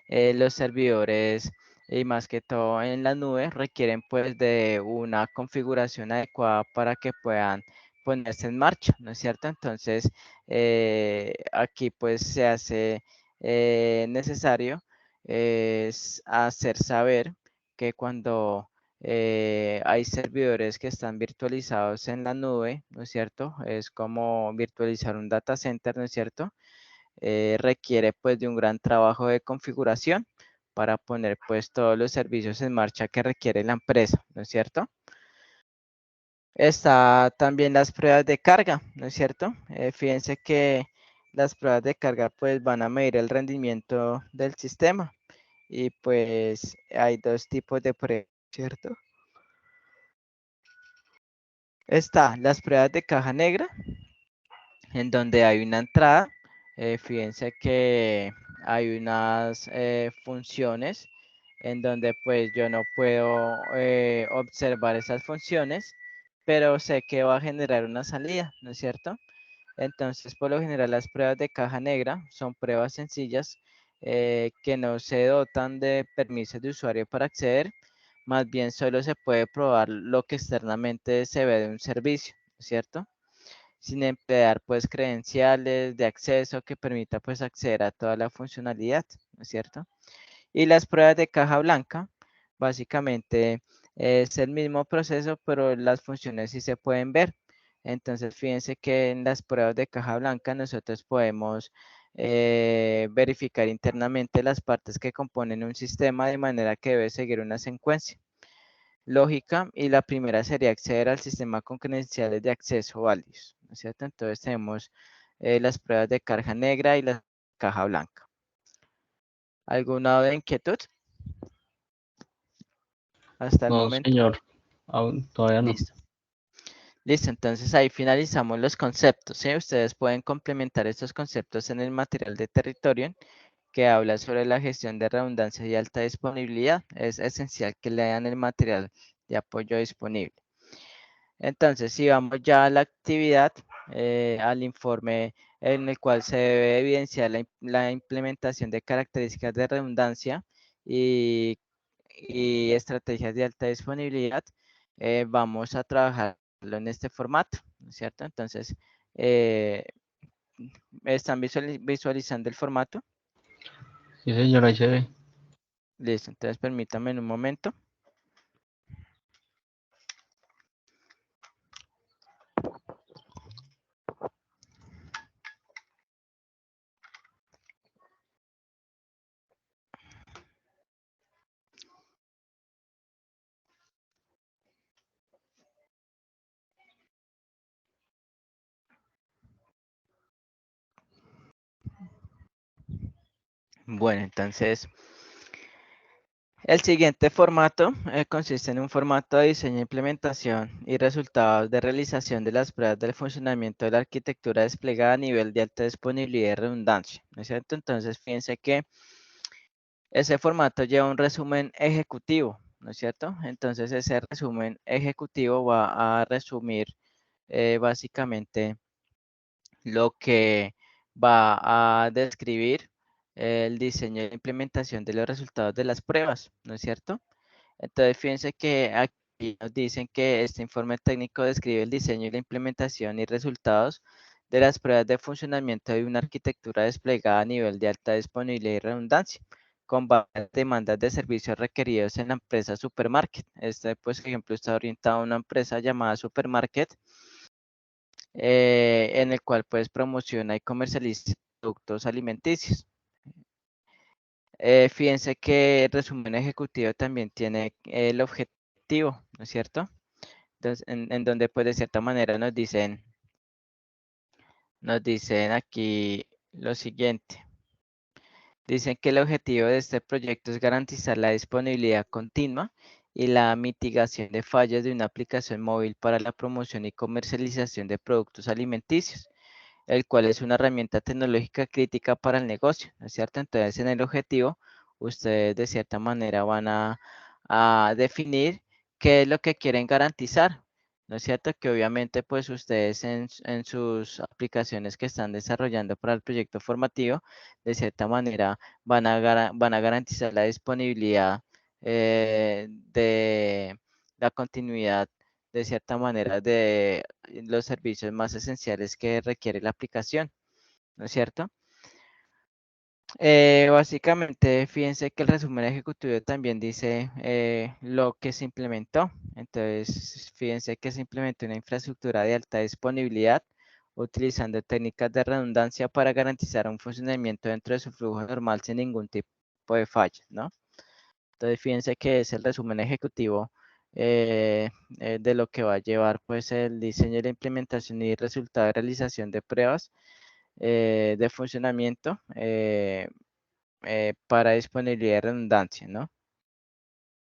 los servidores y más que todo en la nube requieren pues de una configuración adecuada para que puedan ponerse en marcha, ¿no es cierto? Entonces, aquí pues se hace necesario hacer saber que cuando hay servidores que están virtualizados en la nube, ¿no es cierto? Es como virtualizar un data center, ¿no es cierto? Requiere pues de un gran trabajo de configuración para poner pues todos los servicios en marcha que requiere la empresa, ¿no es cierto? Está también las pruebas de carga, ¿no es cierto? Fíjense que las pruebas de carga pues van a medir el rendimiento del sistema y pues hay dos tipos de pruebas, ¿cierto? Está las pruebas de caja negra, en donde hay una entrada. Fíjense que hay unas funciones en donde pues yo no puedo observar esas funciones, pero sé que va a generar una salida, ¿no es cierto? Entonces, por lo general, las pruebas de caja negra son pruebas sencillas que no se dotan de permisos de usuario para acceder, más bien solo se puede probar lo que externamente se ve de un servicio, ¿cierto? Sin emplear pues credenciales de acceso que permita pues acceder a toda la funcionalidad, ¿no es cierto? Y las pruebas de caja blanca, básicamente es el mismo proceso, pero las funciones sí se pueden ver. Entonces, fíjense que en las pruebas de caja blanca nosotros podemos verificar internamente las partes que componen un sistema de manera que debe seguir una secuencia lógica, y la primera sería acceder al sistema con credenciales de acceso válidos, ¿no es cierto? Entonces tenemos las pruebas de caja negra y la caja blanca. ¿Alguna inquietud hasta el No, momento? señor, aún todavía no. Listo. Listo, entonces ahí finalizamos los conceptos, ¿sí? Ustedes pueden complementar estos conceptos en el material de territorio que habla sobre la gestión de redundancia y alta disponibilidad. Es esencial que lean el material de apoyo disponible. Entonces, si vamos ya a la actividad, al informe en el cual se debe evidenciar la implementación de características de redundancia y, y estrategias de alta disponibilidad, vamos a trabajarlo en este formato, ¿no es cierto? Entonces, eh, ¿están visualizando el formato? Sí, señor, ahí se ve. Listo, entonces permítanme en un momento. Bueno, entonces, el siguiente formato consiste en un formato de diseño, implementación y resultados de realización de las pruebas del funcionamiento de la arquitectura desplegada a nivel de alta disponibilidad y redundancia, ¿no es cierto? Entonces, fíjense que ese formato lleva un resumen ejecutivo, ¿no es cierto? Entonces, ese resumen ejecutivo va a resumir básicamente lo que va a describir el diseño y la implementación de los resultados de las pruebas, ¿no es cierto? Entonces, fíjense que aquí nos dicen que este informe técnico describe el diseño y la implementación y resultados de las pruebas de funcionamiento de una arquitectura desplegada a nivel de alta disponibilidad y redundancia, con varias demandas de servicios requeridos en la empresa Supermarket. Este, pues, ejemplo, está orientado a una empresa llamada Supermarket, en el cual, pues, promociona y comercializa productos alimenticios. Fíjense que el resumen ejecutivo también tiene el objetivo, ¿no es cierto? Entonces, en donde pues de cierta manera nos dicen aquí lo siguiente. Dicen que el objetivo de este proyecto es garantizar la disponibilidad continua y la mitigación de fallas de una aplicación móvil para la promoción y comercialización de productos alimenticios, el cual es una herramienta tecnológica crítica para el negocio, ¿no es cierto? Entonces, en el objetivo, ustedes de cierta manera van a definir qué es lo que quieren garantizar, ¿no es cierto? Que obviamente, pues ustedes en sus aplicaciones que están desarrollando para el proyecto formativo, de cierta manera van a garantizar la disponibilidad de la continuidad de cierta manera de los servicios más esenciales que requiere la aplicación, ¿no es cierto? Básicamente, fíjense que el resumen ejecutivo también dice lo que se implementó. Entonces, fíjense que se implementó una infraestructura de alta disponibilidad utilizando técnicas de redundancia para garantizar un funcionamiento dentro de su flujo normal sin ningún tipo de falla, ¿no? Entonces, fíjense que es el resumen ejecutivo de lo que va a llevar pues el diseño y la implementación y resultado de realización de pruebas de funcionamiento para disponibilidad y redundancia, ¿no?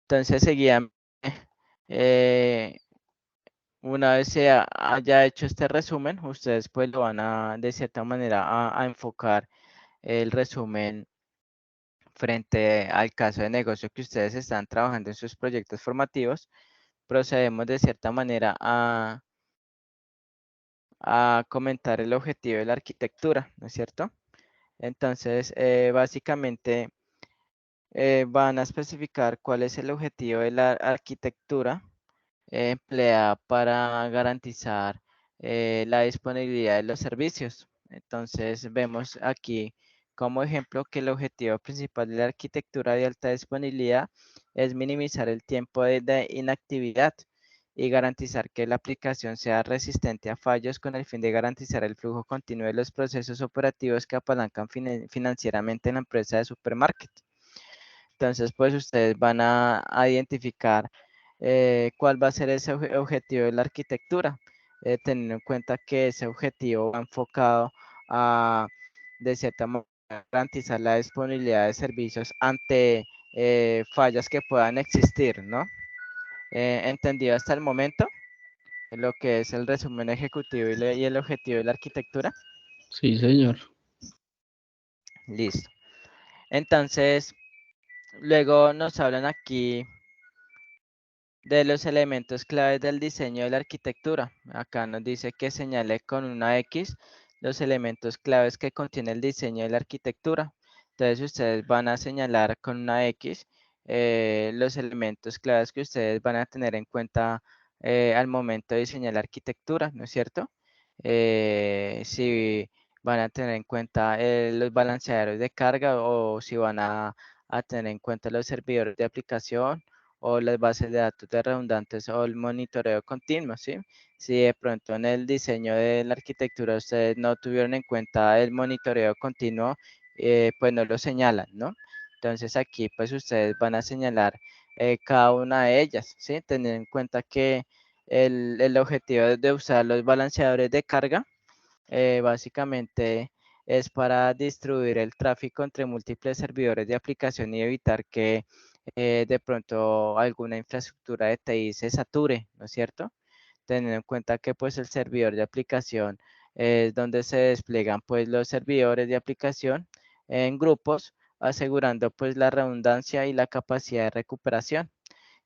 Entonces, seguidamente, eh, una vez se haya hecho este resumen, ustedes pues lo van a, de cierta manera, a enfocar el resumen frente al caso de negocio que ustedes están trabajando en sus proyectos formativos. Procedemos de cierta manera a comentar el objetivo de la arquitectura, ¿no es cierto? Entonces, básicamente, van a especificar cuál es el objetivo de la arquitectura empleada para garantizar la disponibilidad de los servicios. Entonces vemos aquí como ejemplo que el objetivo principal de la arquitectura de alta disponibilidad es minimizar el tiempo de inactividad y garantizar que la aplicación sea resistente a fallos con el fin de garantizar el flujo continuo de los procesos operativos que apalancan financieramente en la empresa de supermarket. Entonces, pues ustedes van a identificar cuál va a ser ese objetivo de la arquitectura, teniendo en cuenta que ese objetivo va enfocado a, de cierta manera, garantizar la disponibilidad de servicios ante fallas que puedan existir, ¿no? ¿Entendido hasta el momento lo que es el resumen ejecutivo y el objetivo de la arquitectura? Sí, señor. Listo. Entonces, luego nos hablan aquí de los elementos claves del diseño de la arquitectura. Acá nos dice que señale con una X los elementos claves que contiene el diseño de la arquitectura. Entonces ustedes van a señalar con una X los elementos claves que ustedes van a tener en cuenta al momento de diseñar la arquitectura, ¿no es cierto? Si van a tener en cuenta los balanceadores de carga o si van a tener en cuenta los servidores de aplicación o las bases de datos de redundantes o el monitoreo continuo, ¿sí? Si de pronto en el diseño de la arquitectura ustedes no tuvieron en cuenta el monitoreo continuo, pues no lo señalan, ¿no? Entonces aquí pues ustedes van a señalar cada una de ellas, ¿sí? Tener en cuenta que el objetivo de usar los balanceadores de carga básicamente es para distribuir el tráfico entre múltiples servidores de aplicación y evitar que de pronto alguna infraestructura de TI se sature, ¿no es cierto? Teniendo en cuenta que pues el servidor de aplicación es donde se despliegan pues los servidores de aplicación en grupos, asegurando pues la redundancia y la capacidad de recuperación.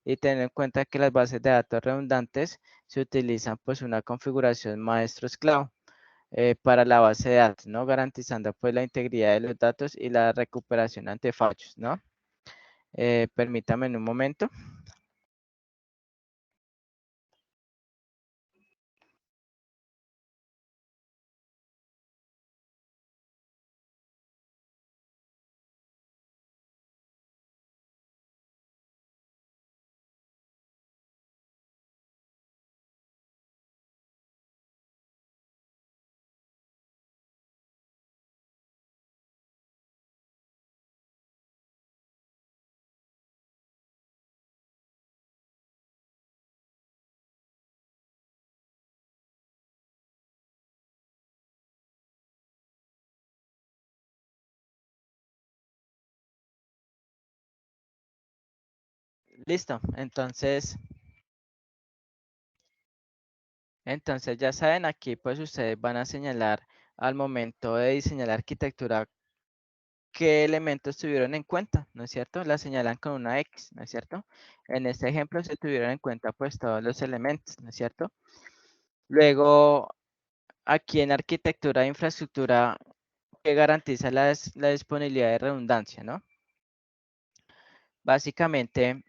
Y tener en cuenta que las bases de datos redundantes se utilizan pues una configuración maestro esclavo para la base de datos, ¿no? Garantizando pues la integridad de los datos y la recuperación ante fallos, ¿no? Permítame en un momento. Listo. Entonces ya saben, aquí pues ustedes van a señalar al momento de diseñar la arquitectura qué elementos tuvieron en cuenta, ¿no es cierto? La señalan con una X, ¿no es cierto? En este ejemplo se tuvieron en cuenta pues todos los elementos, ¿no es cierto? Luego, aquí en arquitectura de infraestructura, que garantiza la disponibilidad de redundancia, ¿no? Básicamente,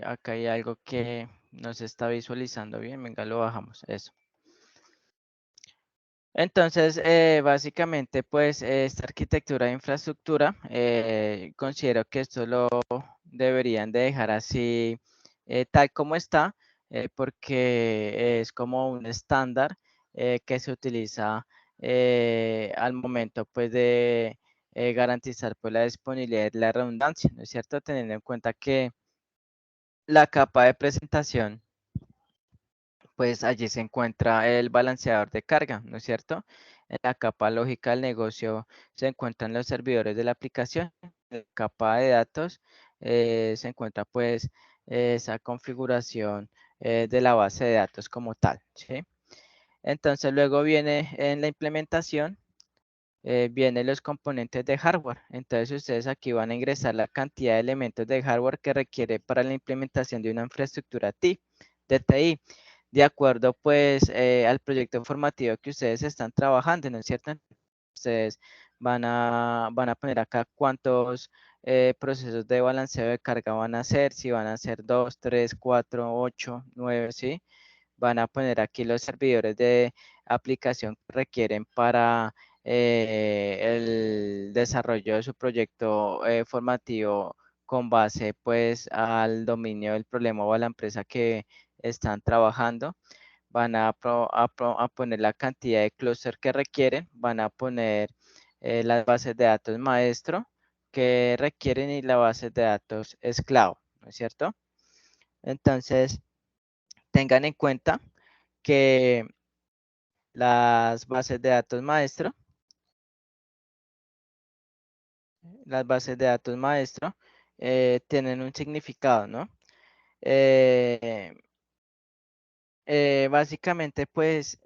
acá hay algo que no se está visualizando bien. Venga, lo bajamos. Eso. Entonces, básicamente, pues esta arquitectura de infraestructura, considero que esto lo deberían de dejar así, tal como está, porque es como un estándar que se utiliza al momento, pues, de garantizar pues, la disponibilidad y la redundancia, ¿no es cierto? Teniendo en cuenta que la capa de presentación, pues allí se encuentra el balanceador de carga, ¿no es cierto? En la capa lógica del negocio se encuentran los servidores de la aplicación. En la capa de datos se encuentra pues esa configuración de la base de datos como tal, ¿sí? Entonces luego viene en la implementación, vienen los componentes de hardware. Entonces ustedes aquí van a ingresar la cantidad de elementos de hardware que requiere para la implementación de una infraestructura de TI, de acuerdo pues al proyecto formativo que ustedes están trabajando, ¿no es cierto? ustedes van a poner acá cuántos procesos de balanceo de carga van a hacer, si van a hacer 2, 3, 4, 8, 9, ¿sí? Van a poner aquí los servidores de aplicación que requieren para el desarrollo de su proyecto formativo con base pues al dominio del problema o a la empresa que están trabajando. Van a poner la cantidad de clúster que requieren, van a poner las bases de datos maestro que requieren y la base de datos esclavo, ¿no es cierto? Entonces, tengan en cuenta que las bases de datos maestro, tienen un significado, ¿no? Eh, básicamente, pues,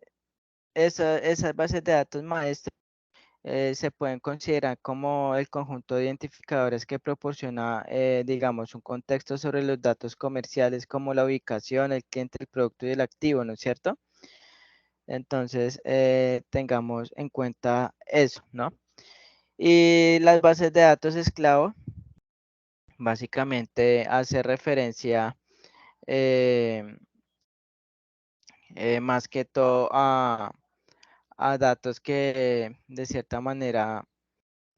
esas bases de datos maestro se pueden considerar como el conjunto de identificadores que proporciona, digamos, un contexto sobre los datos comerciales como la ubicación, el cliente, el producto y el activo, ¿no es cierto? Entonces, tengamos en cuenta eso, ¿no? Y las bases de datos esclavo, básicamente hace referencia eh, más que todo a datos que de cierta manera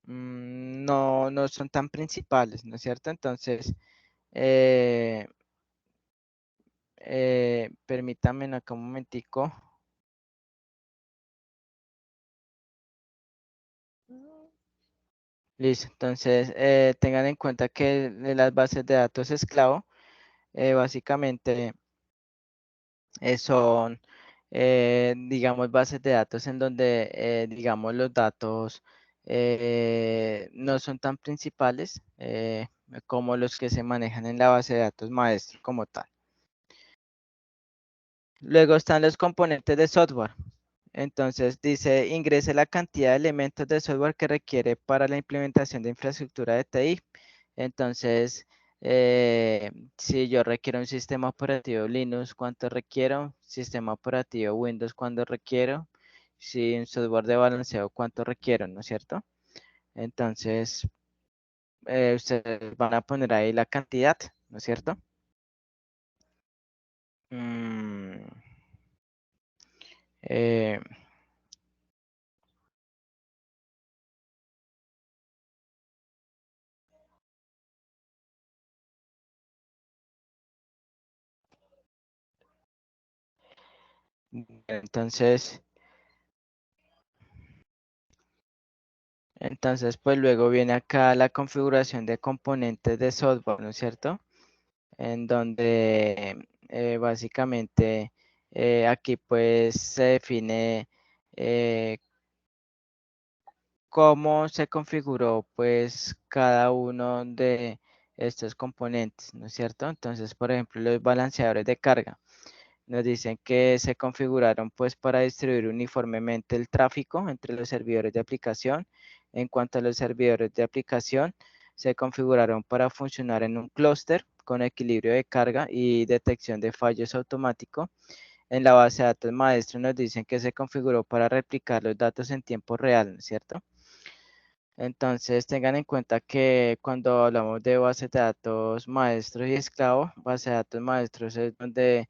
no son tan principales, ¿no es cierto? Entonces, eh, permítanme acá un momentico. Listo, entonces tengan en cuenta que de las bases de datos esclavo, básicamente son, digamos, bases de datos en donde, digamos, los datos no son tan principales como los que se manejan en la base de datos maestro como tal. Luego están los componentes de software. Entonces dice, ingrese la cantidad de elementos de software que requiere para la implementación de infraestructura de TI. Entonces, si yo requiero un sistema operativo Linux, ¿cuánto requiero? Sistema operativo Windows, ¿cuánto requiero? Si un software de balanceo, ¿cuánto requiero? ¿No es cierto? Entonces, ustedes van a poner ahí la cantidad, ¿no es cierto? Mm, eh, entonces... Entonces, pues luego viene acá la configuración de componentes de software, ¿no es cierto? En donde básicamente aquí pues se define eh, cómo se configuró pues cada uno de estos componentes, ¿no es cierto? Entonces, por ejemplo, los balanceadores de carga. Nos dicen que se configuraron pues para distribuir uniformemente el tráfico entre los servidores de aplicación. En cuanto a los servidores de aplicación, se configuraron para funcionar en un clúster con equilibrio de carga y detección de fallos automático. En la base de datos maestro nos dicen que se configuró para replicar los datos en tiempo real, ¿no es cierto? Entonces tengan en cuenta que cuando hablamos de base de datos maestro y esclavo, base de datos maestros es donde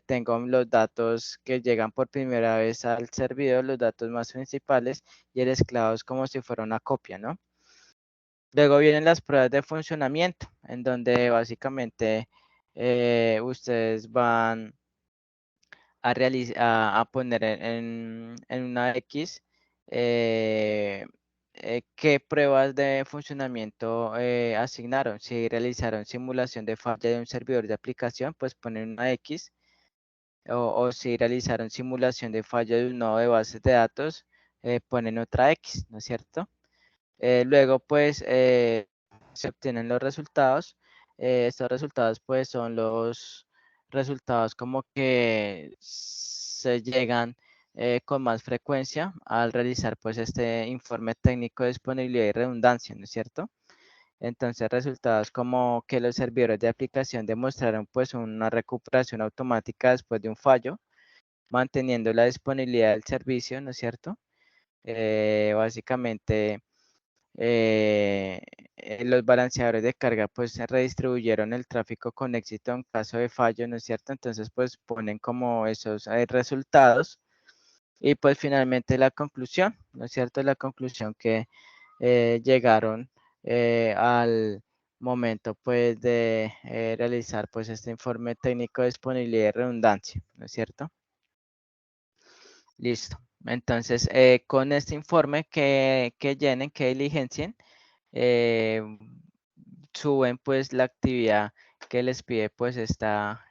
tengo los datos que llegan por primera vez al servidor, los datos más principales, y el esclavo es como si fuera una copia, ¿no? Luego vienen las pruebas de funcionamiento, en donde básicamente ustedes van a poner en una X qué pruebas de funcionamiento asignaron. Si realizaron simulación de falla de un servidor de aplicación, pues ponen una X. O si realizaron simulación de falla de un nodo de bases de datos, ponen otra X, ¿no es cierto? Luego, pues, se obtienen los resultados. Estos resultados, pues, son los resultados como que se llegan con más frecuencia al realizar, pues, este informe técnico de disponibilidad y redundancia, ¿no es cierto? Entonces, resultados como que los servidores de aplicación demostraron, pues, una recuperación automática después de un fallo, manteniendo la disponibilidad del servicio, ¿no es cierto? básicamente los balanceadores de carga pues se redistribuyeron el tráfico con éxito en caso de fallo, ¿no es cierto? Entonces pues ponen como esos resultados y pues finalmente la conclusión, ¿no es cierto? La conclusión que llegaron al momento pues de realizar pues este informe técnico de disponibilidad y redundancia, ¿no es cierto? Listo. Entonces, con este informe que llenen, que diligencien, eh, suben pues la actividad que les pide pues esta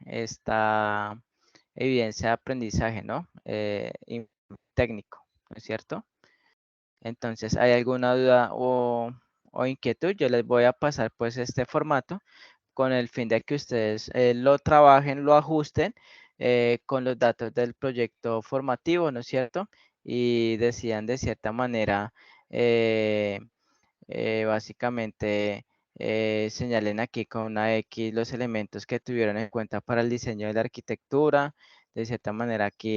evidencia de aprendizaje, ¿no? Técnico, ¿no es cierto? Entonces, ¿hay alguna duda o inquietud? Yo les voy a pasar pues este formato con el fin de que ustedes lo trabajen, lo ajusten con los datos del proyecto formativo, ¿no es cierto? Y decidan de cierta manera, básicamente, señalen aquí con una X los elementos que tuvieron en cuenta para el diseño de la arquitectura. De cierta manera aquí